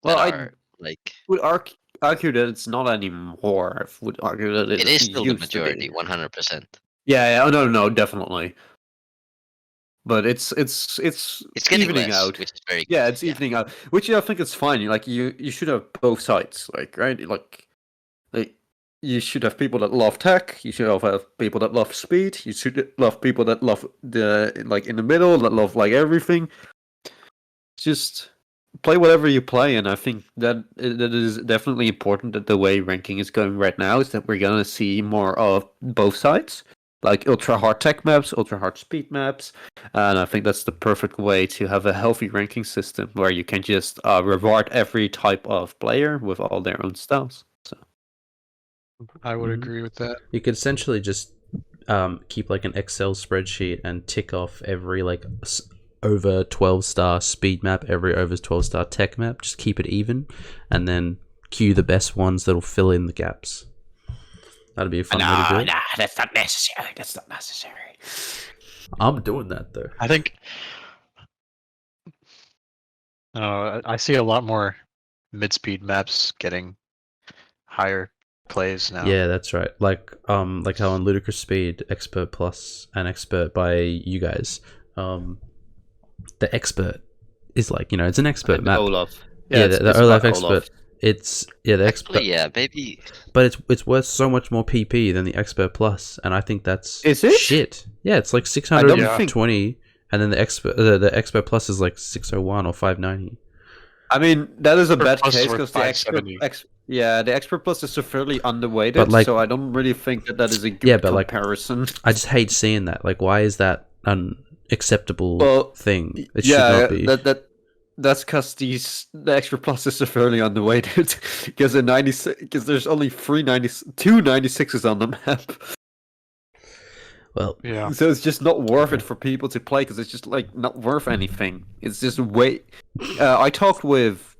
Well, That I are like would argue that it's not anymore. I would argue that It is still the used to be. majority, 100%. Yeah, oh no, definitely. But it's getting evening less, out. which is very Yeah, good. it's evening out, which I think is fine. Like you should have both sides, like right, like you should have people that love tech. You should have people that love speed. You should love people that love the like in the middle that love like everything. Just play whatever you play, and I think that is definitely important. That the way ranking is going right now is that we're gonna see more of both sides, like ultra hard tech maps, ultra hard speed maps, and I think that's the perfect way to have a healthy ranking system where you can just reward every type of player with all their own styles. So I would Mhm. agree with that. You could essentially just keep like an Excel spreadsheet and tick off every like over 12-star speed map, every over 12-star tech map. Just keep it even, and then queue the best ones that'll fill in the gaps. That'd be a fun way to do it. Nah, that's not necessary. That's not necessary. I'm doing that though. I think I see a lot more mid-speed maps getting higher plays now. Yeah, that's right. Like how on Ludicrous Speed, Expert Plus and Expert by you guys, the Expert is like, it's an expert And map. Olaf. Yeah, it's the Olaf about Expert. It's the Expert. Actually, yeah, maybe. But it's worth so much more PP than the Expert Plus, and I think that's Is it? shit. Yeah, it's like I don't 620, and then the Expert Plus is like 601 or 590. I mean, that is a Expert bad Plus is case worth because the expert, 570. the expert plus is severely underweighted. But, like- so I don't really think that is a good Yeah, but, like, comparison. I just hate seeing that. Like, why is that an acceptable Well, thing? It yeah, should not be. that's because the expert plus is severely underweighted because there's only 296s on the map. Well, Yeah. So it's just not worth it for people to play because it's just like not worth anything. It's just way. I talked with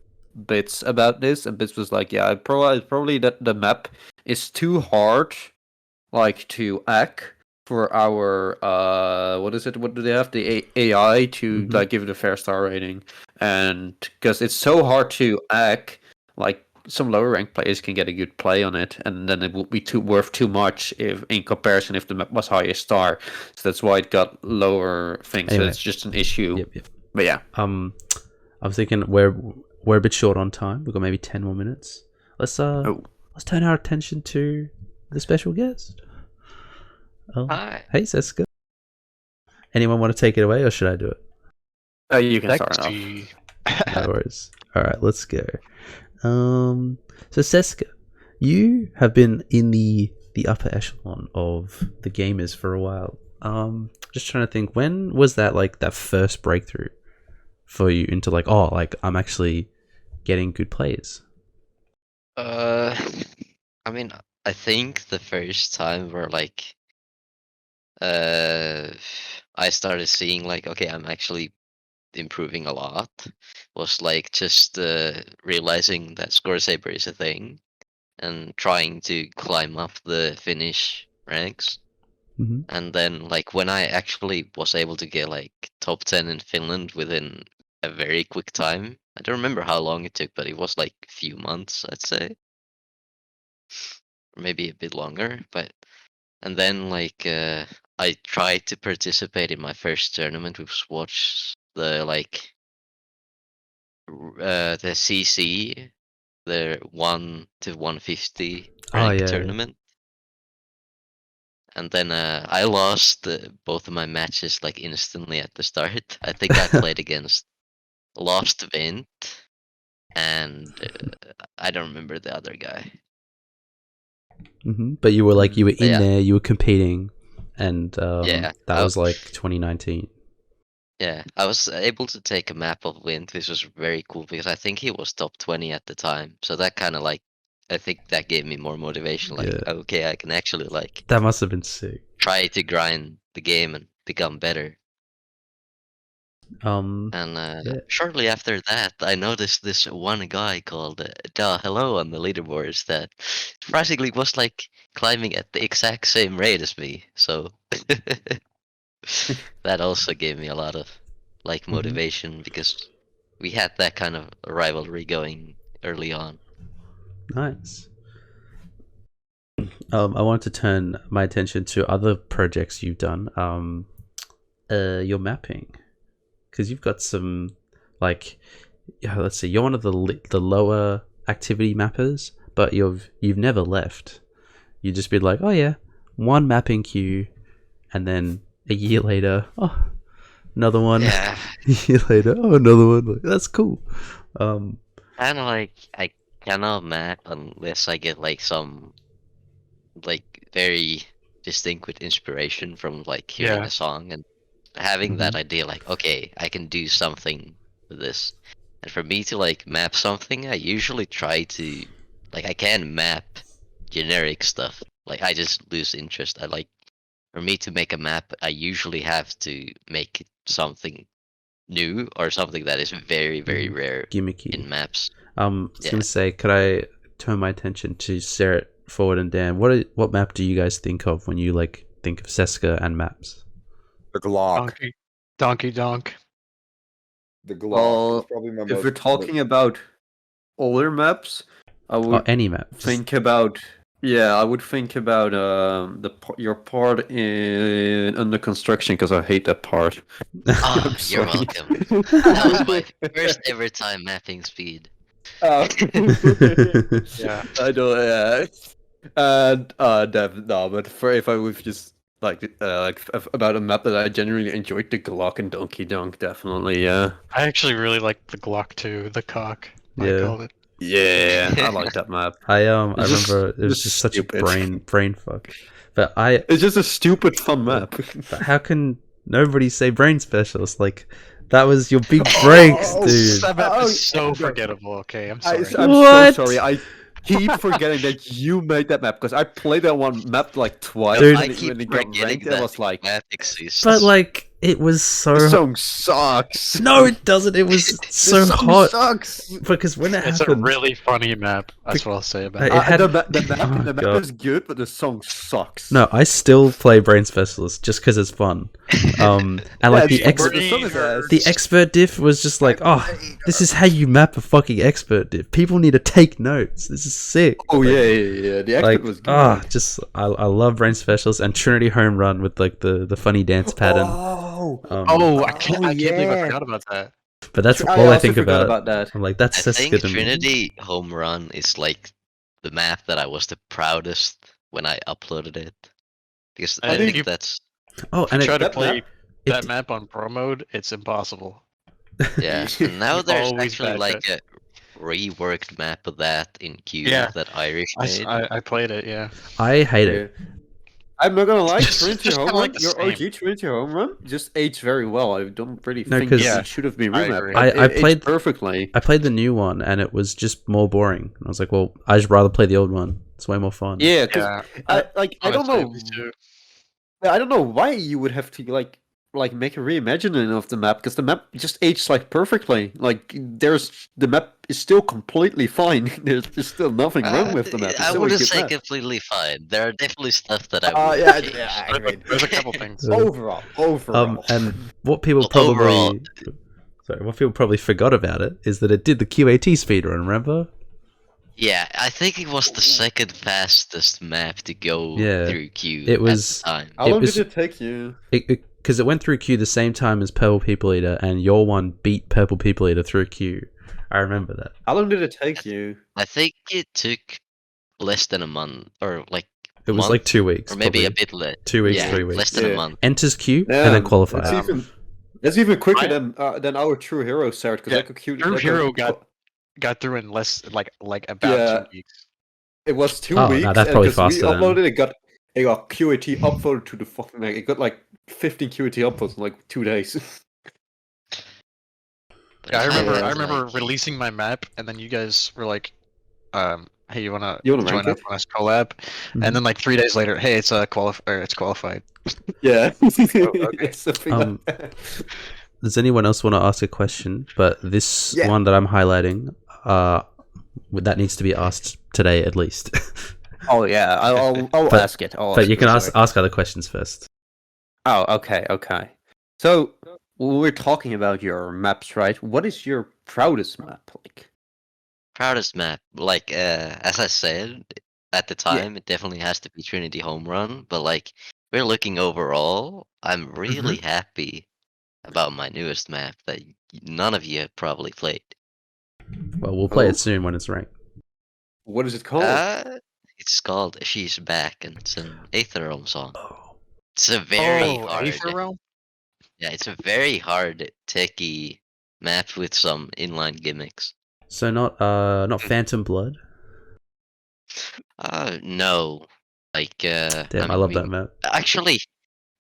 Bits about this, and Bits was like, "Yeah, probably that the map is too hard, like to hack for our what is it? What do they have? The AI to Mhm. like give it a fair star rating, and because it's so hard to hack, like." Some lower ranked players can get a good play on it, and then it would be worth too much if in comparison if the map was higher star. So that's why it got lower things. Anyway. So it's just an issue. yep. But yeah, I'm thinking we're a bit short on time. We've got maybe 10 more minutes. Let's turn our attention to the special guest. Oh, Hi. hey, Tseska. Anyone want to take it away, or should I do it? you can start off. Sexy. No worries. All right, let's go. So Tseska, you have been in the upper echelon of the gamers for a while. Just trying to think, when was that like that first breakthrough for you into like, oh, like I'm actually getting good plays? I mean, I think the first time where like, I started seeing like, okay, I'm actually improving a lot, was like just realizing that ScoreSaber is a thing, and trying to climb up the Finnish ranks. Mm-hmm. And then like when I actually was able to get like top 10 in Finland within a very quick time. I don't remember how long it took, but it was like a few months, I'd say. Or maybe a bit longer, but and then like I tried to participate in my first tournament, which was the like the CC, the 1 to 150 rank tournament. And then I lost both of my matches like instantly at the start. I think I played against Lost Vint and I don't remember the other guy. Mm-hmm. But you were like, you were in Yeah. there, you were competing, and Yeah, that was like 2019. Yeah, I was able to take a map of Vint, which was very cool because I think he was top 20 at the time. So that kind of like, I think that gave me more motivation. Like, Yeah. okay, I can actually like That must have been sick. try to grind the game and become better. And Yeah. shortly after that, I noticed this one guy called Hello on the leaderboards that surprisingly was like climbing at the exact same rate as me. So that also gave me a lot of like Mhm. motivation because we had that kind of rivalry going early on. Nice. I wanted to turn my attention to other projects you've done. Your mapping, because you've got some let's see, you're one of the lower activity mappers, but you've never left. You just been like, oh yeah, one mapping queue, and then a year later, oh, another one. Yeah. A year later, oh, another one. Like, that's cool. Kind of like I cannot map unless I get like some very distinct inspiration from like hearing a song and having that idea like, okay, I can do something with this. And for me to like map something, I usually try to I can map generic stuff. Like I just lose interest. For me to make a map, I usually have to make something new or something that is very, very rare Gimmicky in maps. I was gonna say, could I turn my attention to Sarah, Forward, and Dan? What map do you guys think of when you think of Tseska and maps? The Glock. Donkey Donk. The Glock Well, is probably my if most. we're talking about older maps, I Or would any map? think about I would think about your part in under construction because I hate that part. Oh, I'm you're sorry. welcome. That was my first ever time mapping speed. Oh. Yeah. I don't. Yeah. And but if I was just about a map that I genuinely enjoyed, the Glock and Donkey Donk, definitely. Yeah. I actually really like the Glock 2, the cock. I Yeah. called it. Yeah, I like that map. I It's just- remember it was just just such stupid. a brain fuck. But It's just a stupid fun map. but how can nobody say brain specialist? Like, that was your big breaks, dude. That map Oh, is so no. forgettable. Okay, I'm I'm sorry. What? so sorry. I keep forgetting that you made that map because I played that one map like twice. Dude. I and keep when it got forgetting ranked, it that was like, map exists. But it was so. the song sucks. No, it doesn't. It was so the song hot sucks. because when it It's a happened, really funny map. That's what I'll say about It it. had- the Oh, map God. is good, but the song sucks. no, I still play brain specialist just because it's fun. And Yeah, the the song is ass. the expert diff was just like, oh, this is how you map a fucking expert diff. People need to take notes. This is sick. Oh yeah. The expert was good. I love brain specialist and Trinity home run with the funny dance pattern. Oh, I can't believe I forgot about that. But that's I all I also think forgot about. that. I'm like, that's I Tseska think to me. Trinity Home Run is like the map that I was the proudest when I uploaded it. Because I think think you- that's Oh, and Try it, to that play map- that map on pro mode, it's impossible. yeah. And now You there's always actually back like a reworked map of that in Q Yeah. that Irish made. I played it, yeah. I hate it. I'm not gonna lie, Just- Trinity just Home kinda Run, like the your same. OG Trinity Home Run just aged very well. I don't really No, think 'cause- it should have been I remapped. agree. but I it aged played- perfectly. I played the new one and it was just more boring. I was like, well, I'd just rather play the old one. It's way more fun. Yeah, because Yeah. I don't honestly, know. me too. I don't know why you would have to like make a reimagining of the map because the map just aged perfectly. Like the map is still completely fine. There's still nothing wrong with the map. It's I still a wouldn't good say map. completely fine. There are definitely stuff that I would I mean, There's a couple things. overall. And what people Well, probably overall- what people probably forgot about it is that it did the QAT speedrun, remember? Yeah, I think it was the second fastest map to go Yeah, through Q it was- at the time. How It long was- did it take you? Because it went through Q the same time as Purple People Eater, and your one beat Purple People Eater through Q. I remember that. How long did it take you? I think it took less than a month, or like It was month, like 2 weeks. or maybe a probably. bit less. 2 weeks, Yeah, 3 weeks. less than Yeah. a month. Enters Q Yeah, and then qualifies. That's even quicker I- than our True Hero start. Yeah, True Hero got through in less about Yeah. 2 weeks. It was 2 Oh, no, weeks. that's probably 'cause faster we then. uploaded it got QAT uploaded to the fucking it got like 15 QAT uploads in like 2 days. But Yeah, I it's remember. like- I remember releasing my map, and then you guys were like, "Hey, you wanna You wanna join rank up it? on us collab?" Mhm. And then like 3 days later, hey, it's it's qualified. Yeah. okay. Something Um, like that. Does anyone else want to ask a question? But this Yeah. one that I'm highlighting, that needs to be asked today at least. Oh yeah, I'll But- ask it. but you can ask other questions first. Oh, okay. So when we're talking about your maps, right? What is your proudest map like? proudest map, like as I said at the time, it definitely has to be Trinity Home Run. But like we're looking overall, I'm really happy about my newest map that none of you have probably played. Well, we'll play Oh. it soon when it's ranked. What is it called? It's called She's Back, and it's an Aether Realm song. Oh. It's a very hard. Aether Realm? Yeah, it's a very hard techie map with some inline gimmicks. So not Phantom Blood. No, like Damn, I love that map. Actually,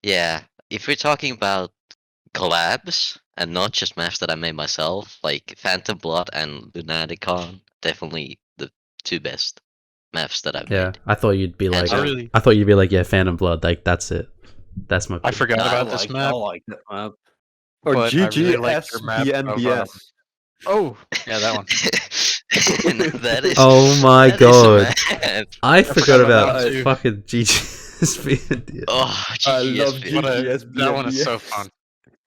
yeah. If we're talking about collabs and not just maps that I made myself, like Phantom Blood and Lunaticon, definitely the two best maps that I've Yeah, made. I thought you'd be And like, so- I thought you'd be like, yeah, Phantom Blood. Like that's it. That's my. I pick. forgot I about this map. I like that map. Or But I really liked your map of, GGSBNBS. Oh, yeah, that one. that is. Oh my that is a god! map. I forgot about about it. fucking GGSB. Oh, I love GGSB. What GGSBNBS. that one is so fun.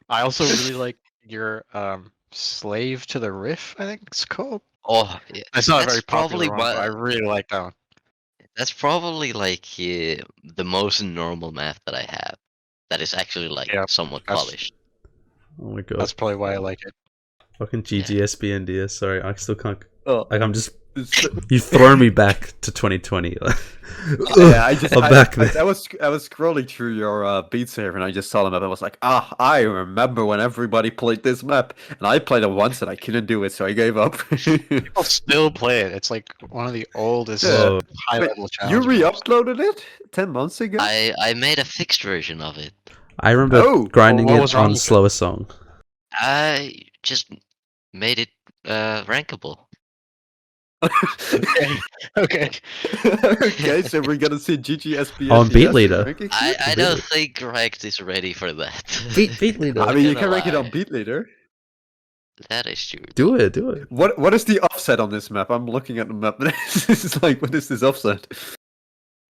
I also really like your Slave to the Riff, I think it's called. Oh, yeah. It's not a That's very popular probably one, but I my- really like that one. That's probably like the most normal map that I have. That is actually like Yeah, somewhat that's- polished. Oh my god! That's probably why I like it. Fucking GGSB. Sorry, I still can't. Oh, Like I'm just. it's- You've thrown me back to 2020. yeah, I just I'm back there. I was scrolling through your Beat Saber and I just saw the map. I was like, I remember when everybody played this map, and I played it once and I couldn't do it, so I gave up. People still play it. It's like one of the oldest Whoa. high Wait, level you challenges. re-uploaded it 10 months ago? I made a fixed version of it. I remember Oh, grinding what it was wrong on with it? slower song. I just made it rankable. Okay. Okay. Okay, so we're gonna see GGSBNBS On Beat Leader. ranking I shit? don't think Ranked is ready for that. Beat leader. I mean, you gonna can rank it on lie. Beat Leader. That is true. Do it. What is the offset on this map? I'm looking at the map. It's like, what is this offset?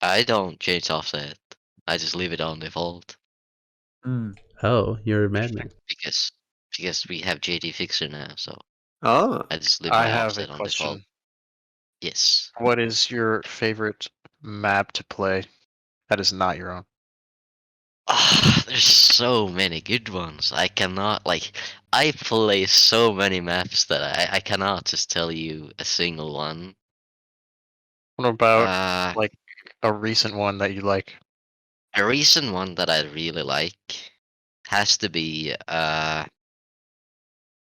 I don't change offset. I just leave it on default Oh, you're a madman. because we have JD Fixer now, so Oh, I just leave I my have a offset on default. question. Yes. What is your favorite map to play that is not your own? There's so many good ones. I cannot I play so many maps that I cannot just tell you a single one. What about Uh, like a recent one that you like? a recent one that I really like has to be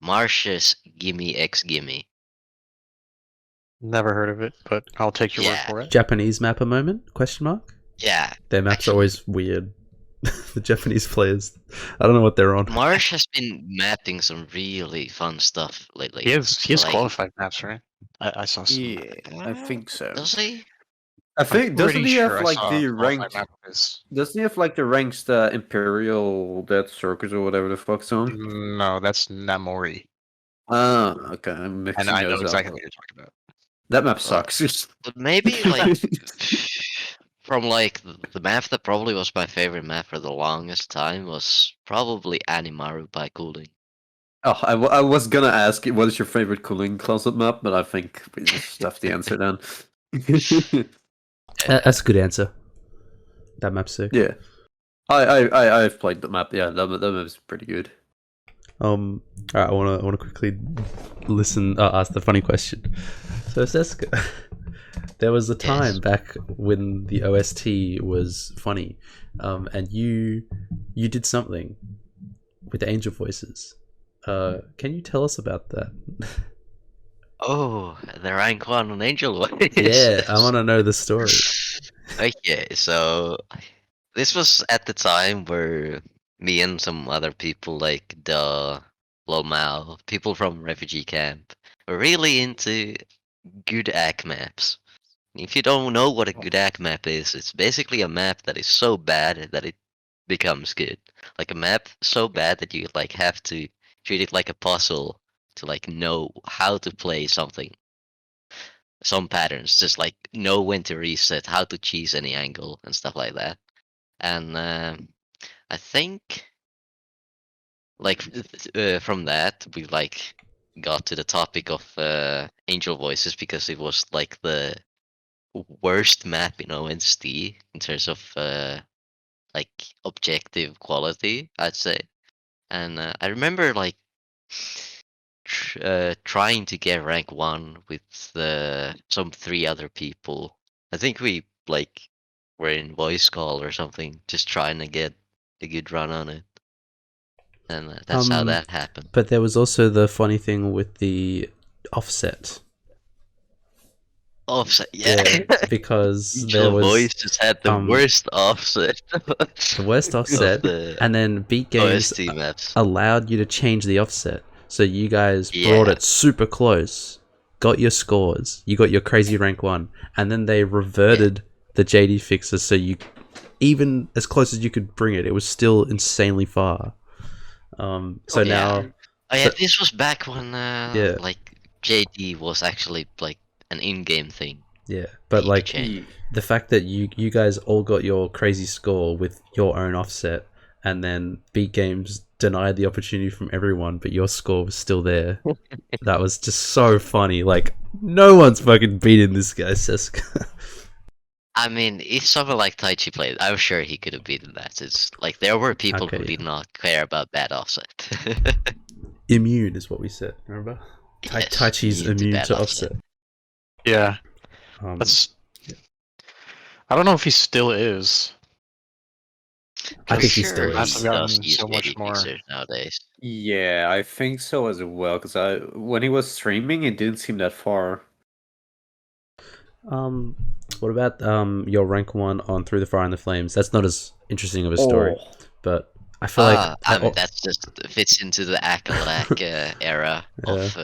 Marsh's Gimme X Gimme. Never heard of it, but I'll take your word Yeah. for it. Japanese map a moment? Question mark. Yeah, Their maps Actually- are always weird. The Japanese players, I don't know what they're on. Marsh has been mapping some really fun stuff lately. He has Like- qualified maps, right? I saw some. I think so. Does he? I think, doesn't Pretty he sure have I like saw the a qualified ranked? map of his. Doesn't he have like the ranks, the Imperial Dead Circus or whatever the fuck's on? No, that's Namori, Ah, okay, I'm mixing and I know those exactly up. what you're talking about. That map sucks. But maybe like from like the map that probably was my favorite map for the longest time was probably Animaru by Cooling. Oh, I was gonna ask what is your favorite cooling closet map, but I think we just stuffed the answer then. That's a good answer. That map's sick. Yeah, I've played the map. Yeah, that map's pretty good. All right, I wanna quickly ask the funny question. So Tseska, there was a time Yes. back when the OST was funny, and you did something with the angel voices. Can you tell us about that? Oh, the rank one on Angel Voice. Yeah, I want to know the story. Okay, so this was at the time where me and some other people like the Lomao, people from refugee camp, were really into good ACK maps. If you don't know what a good ACK map is, it's basically a map that is so bad that it becomes good. Like a map so bad that you like have to treat it like a puzzle to like know how to play something. Some patterns, just like know when to reset, how to cheese any angle and stuff like that. And I think like from that we like got to the topic of Angel Voices because it was like the worst map in ONST in terms of like objective quality, I'd say. And I remember like trying to get rank 1 with some 3 other people. I think we like were in voice call or something, just trying to get a good run on it. And that's how that happened. But there was also the funny thing with the offset. Offset, yeah. Because Each there was Voices had the worst offset. the worst offset, and then Beat Games OST maps. allowed you to change the offset. So you guys brought it super close, got your scores, you got your crazy rank 1, and then they reverted the JD fixes, so you, even as close as you could bring it, it was still insanely far. Now... Oh yeah, this was back when like JD was actually like an in-game thing. Yeah, but like the fact that you guys all got your crazy score with your own offset, and then Beat Games denied the opportunity from everyone, but your score was still there. That was just so funny. Like, no one's fucking beating this guy, Tseska. I mean, if someone like Taichi played, I'm sure he could have beaten that. It's like there were people who did not care about bad offset. Immune is what we said, remember? Yes, Taichi's immune to offset. Yeah. That's... I don't know if he still is. I think he still is. He gotten does use so much more nowadays. Yeah, I think so as well. Because when he was streaming, it didn't seem that far. What about your rank 1 on Through the Fire and the Flames? That's not as interesting of a story, but I feel like I mean, that just fits into the Akalak era of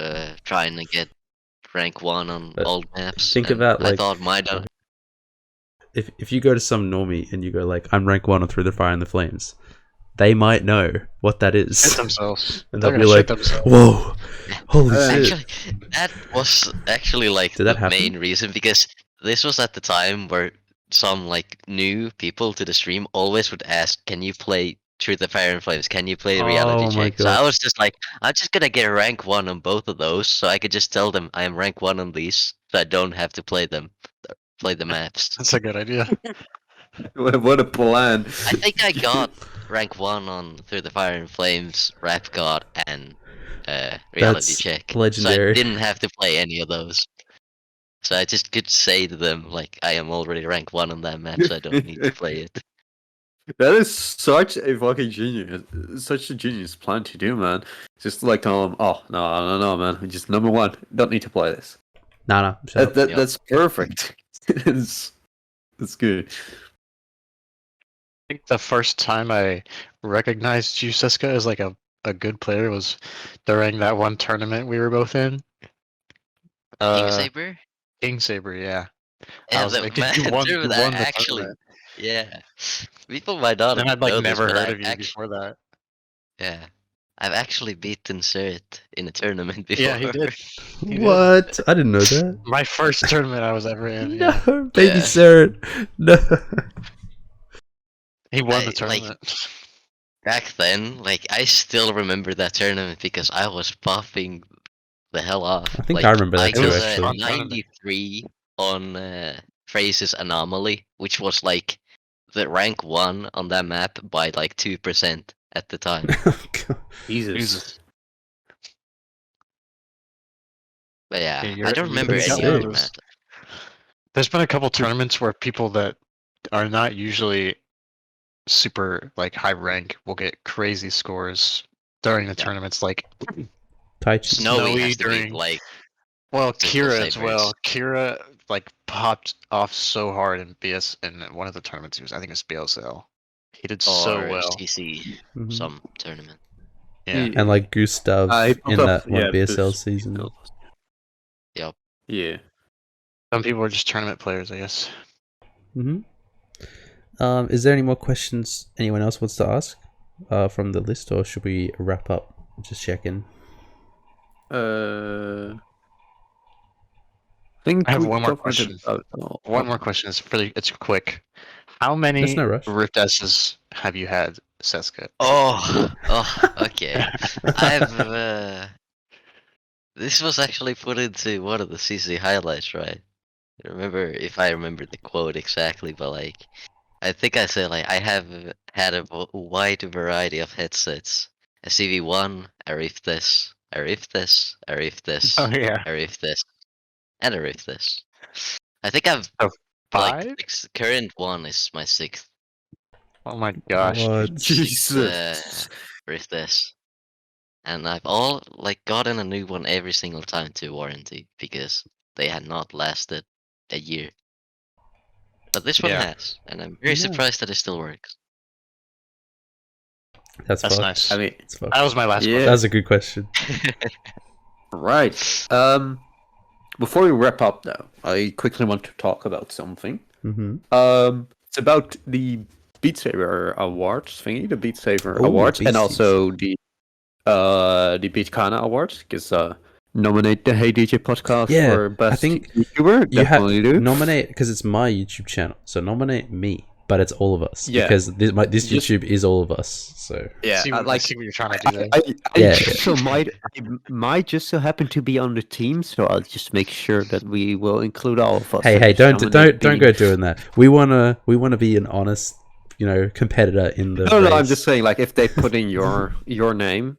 trying to get rank 1 on old maps. Think about like, I thought if you go to some normie and you go like, I'm rank 1 on Through the Fire and the Flames, they might know what that is. Hit themselves. And they'll be like, whoa, holy shit. Actually, that was actually like the main reason, because this was at the time where some like new people to the stream always would ask, can you play Through the Fire and Flames? Can you play Reality Check? So I was just like, I'm just gonna get rank 1 on both of those, so I could just tell them I am rank 1 on these, so I don't have to play the maps. That's a good idea. What a plan. I think I got rank 1 on Through the Fire and Flames, Rap God, and Reality Check. Legendary. So I didn't have to play any of those. So I just could say to them, like, I am already rank 1 on that map, so I don't need to play it. That is such a fucking such a genius plan to do, man. Just like tell them, oh, no, man. I'm just number 1. Don't need to play this. No. That's perfect. It's good. I think the first time I recognized you, Tseska, as like a good player was during that one tournament we were both in. King Saber? King Saber, yeah. Yeah, you won the actually. Tournament. Yeah. People might not have I'd like never heard of you before that. Yeah. I've actually beaten Cert in a tournament before. Yeah, he did. What? I didn't know that. My first tournament I was ever in. No, baby Cert. No. He won the tournament. Like, back then, like, I still remember that tournament because I was popping the hell off. I think I remember that too, actually. actually. 93 on Phrases Anomaly, which was like the rank 1 on that map by like 2% at the time. Jesus. But yeah, I don't remember any other map. There's been a couple tournaments where people that are not usually super like high rank will get crazy scores during the tournaments, like Snowy during like Kira as well. Kira like popped off so hard in BS in one of the tournaments. I think it was BSL. He did so well. TC, some tournament. Yeah, and like Gustav in that one BSL season. Yep. Yeah. Some people are just tournament players, I guess. Is there any more questions anyone else wants to ask from the list, or should we wrap up? Just check in. I think I have one more question. One more question. It's quick. How many Rift S's have you had, Tseska? Oh, okay. I've This was actually put into one of the CC highlights, right? If I remember the quote exactly, but like, I think I said like I have had a wide variety of headsets. A CV1, a Rift this, a Rift this, a Rift this, Oh yeah. a Rift this, and a Rift this. I think I've So like 5? the current one is my 6th. Oh my gosh. What? Jesus. Rift this. And I've gotten a new one every single time to warranty because they had not lasted a year. But this one Yeah. has, and I'm very surprised that it still works. That's That's fucked. nice. I mean, That's fucked. That was my last Yeah. That was a good question. right. Before we wrap up, though, I quickly want to talk about something. Mm-hmm. It's about the Beat Saber Awards thingy, the Beat Saber Ooh, Awards, and Beasties. also the Beatkhana Awards. Because nominate the Hey DJ podcast Yeah, for best I think YouTuber. You have Definitely do. nominate because it's my YouTube channel. So nominate me, but it's all of us. Yeah. Because this Just- YouTube is all of us. So Yeah, see, I see what you're trying to do there. Yeah, so I might just so happen to be on the team, so I'll just make sure that we will include all of us. hey, and just don't nominate go doing that. We wanna be an honest, competitor in the. No, I'm race. just saying, like, if they put in your name,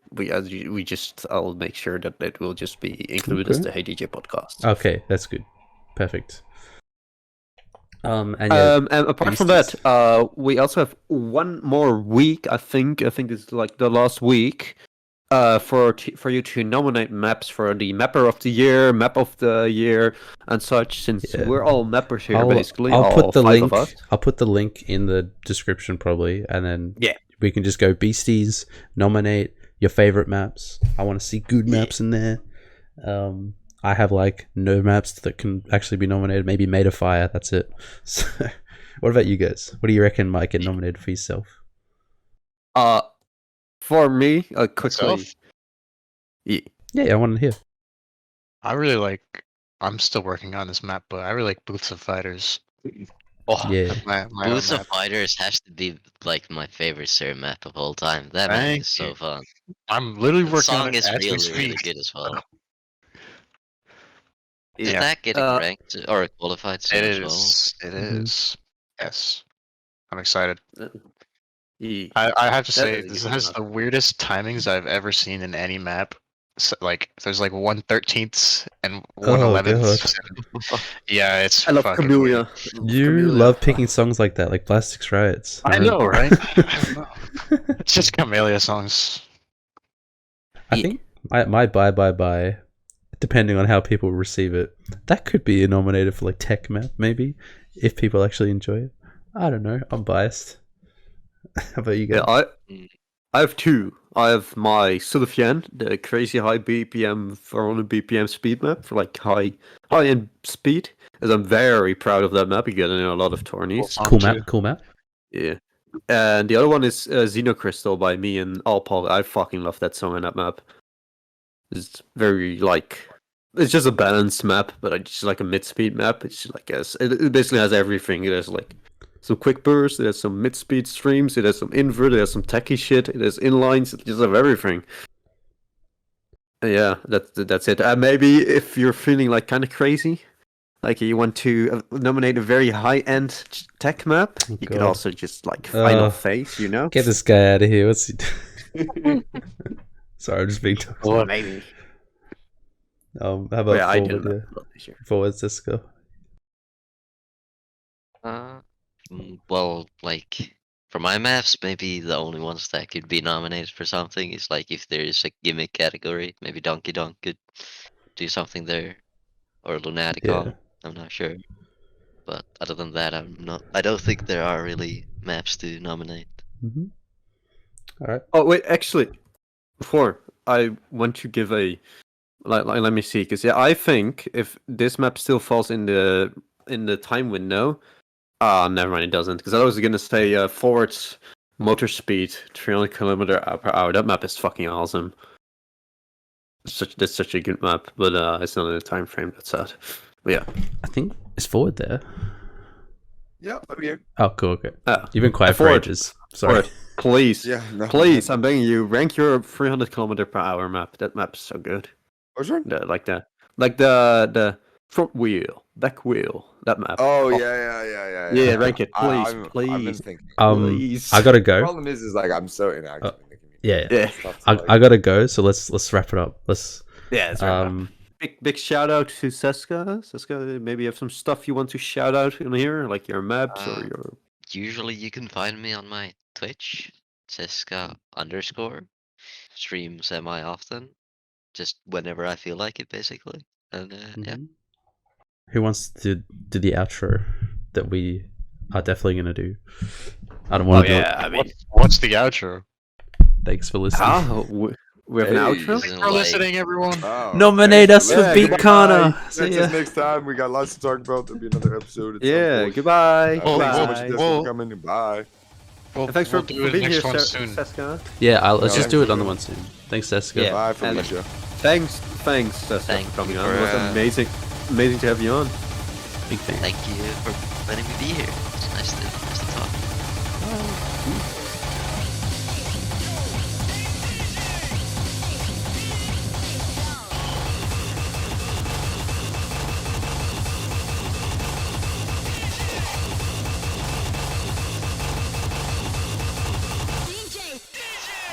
I'll make sure that it will just be included as Okay. the Hey DJ podcast. Okay, that's good. Perfect. And yeah, And apart from Beasties. that, we also have one more week. I think this is like the last week. For you to nominate maps for the Mapper of the Year, Map of the Year, and such. Since Yeah. we're all mappers here, I'll basically, put all the 5 link. of us. I'll put the link in the description probably, and then Yeah. we can just go Beasties, nominate your favorite maps. I want to see good maps in there. I have like no maps that can actually be nominated. Maybe Made of Fire. That's it. So, what about you guys? What do you reckon might get nominated for yourself? For me, quickly. Myself? Yeah, I want to hear. I really like. I'm still working on this map, but I really like Booths of Fighters. Oh, Yeah. that's my own Boots of map. Fighters has to be like my favorite Sir map of all time. That map Thank is so you. fun. I'm literally The working on song it is as we really, speak. really good as well. Is Yeah. that getting ranked or qualified soon It as well? is. It Mhm. is. Yes. I'm excited. Yeah. I have to That say, is a this good has map. the weirdest timings I've ever seen in any map. So, like, there's like 1/13th and 1/11th. Yeah, it's I love fucking Camellia. weird. You love picking songs like that, like Plastics Riots. I know, right? I don't know. It's just Camellia songs. I think my bye, depending on how people receive it, that could be nominated for like Tech Map, maybe, if people actually enjoy it. I don't know. I'm biased. How about you guys? Yeah, I have 2. I have my Sylvian, the crazy high BPM 400 BPM speed map for like high end speed. As I'm very proud of that map. You get in a lot of tourneys. Cool map. Yeah. And the other one is Xenocrystal by me and Alpol. I fucking love that song and that map. It's very it's just a balanced map, but it's just like a mid-speed map. It's just like it basically has everything. It has like some quick bursts, it has some mid-speed streams, it has some invert, it has some techie shit, it has inlines, it just have everything. Yeah, that's it. Maybe if you're feeling like kind of crazy, like you want to nominate a very high-end tech map, Oh, you can God. also just like Final Phase, you know? Get this guy out of here. What's he? Sorry, I'm just being toxic. Well, maybe. How about Yeah, I forward? didn't Yeah. know this year. Forward, Cisco. Well, like for my maps, maybe the only ones that could be nominated for something is like if there is a gimmick category, maybe Donkey Donk could do something there, or Lunaticon. Yeah. I'm not sure, but other than that, I don't think there are really maps to nominate. Mm-hmm. All right. Oh wait, actually, before I want to give a let me see, because yeah, I think if this map still falls in the time window, never mind, it doesn't. Because I was gonna say forwards motor speed 300 km/h. That map is fucking awesome. That's such a good map, but it's not in the time frame. That's sad. But yeah, I think it's forward there. Yeah, I'm here. Oh, cool. Okay. Ah, You've been quiet for forward. ages. Sorry. Forward, please, Yeah, no, please, I'm begging you, rank your 300 km/h map. That map's so good. Which one? The front wheel, back wheel, that map. Oh yeah. Yeah, rank it, please, I've been please. thinking. Please. I gotta The go. problem is like I'm so inactive in the community. Yeah. Yeah. Stuff to, I gotta go. So let's wrap it up. Let's Yeah, that's right. Big shout out to Tseska. Tseska, maybe you have some stuff you want to shout out in here, like your maps or your. Usually you can find me on my Twitch, Tseska _ stream semi often, just whenever I feel like it, basically. And yeah. Who wants to do the outro that we are definitely gonna do? I don't want to do it. I mean, What's the outro? Thanks for listening. we have an Hey. outro. Isn't For like- listening, everyone. Oh, Nominate thanks us for for listening. Beatkhana. Bye. See Catch ya. us next time. We got lots to talk about. There'll be another episode. At some Yeah, point. goodbye. Oh, Thanks so much, Bye. Jessica, Whoa. for coming. Bye. We'll, And thanks we'll for do the being here, next one soon. Tseska. Yeah, let's Yeah, just do it thanks on the for one soon. Thanks, Tseska. Yeah. Bye, and- Felicia. Thanks, Tseska, Thank for coming you on. for, It was amazing to have you on. Big fan. Thank you for letting me be here. It's nice to talk.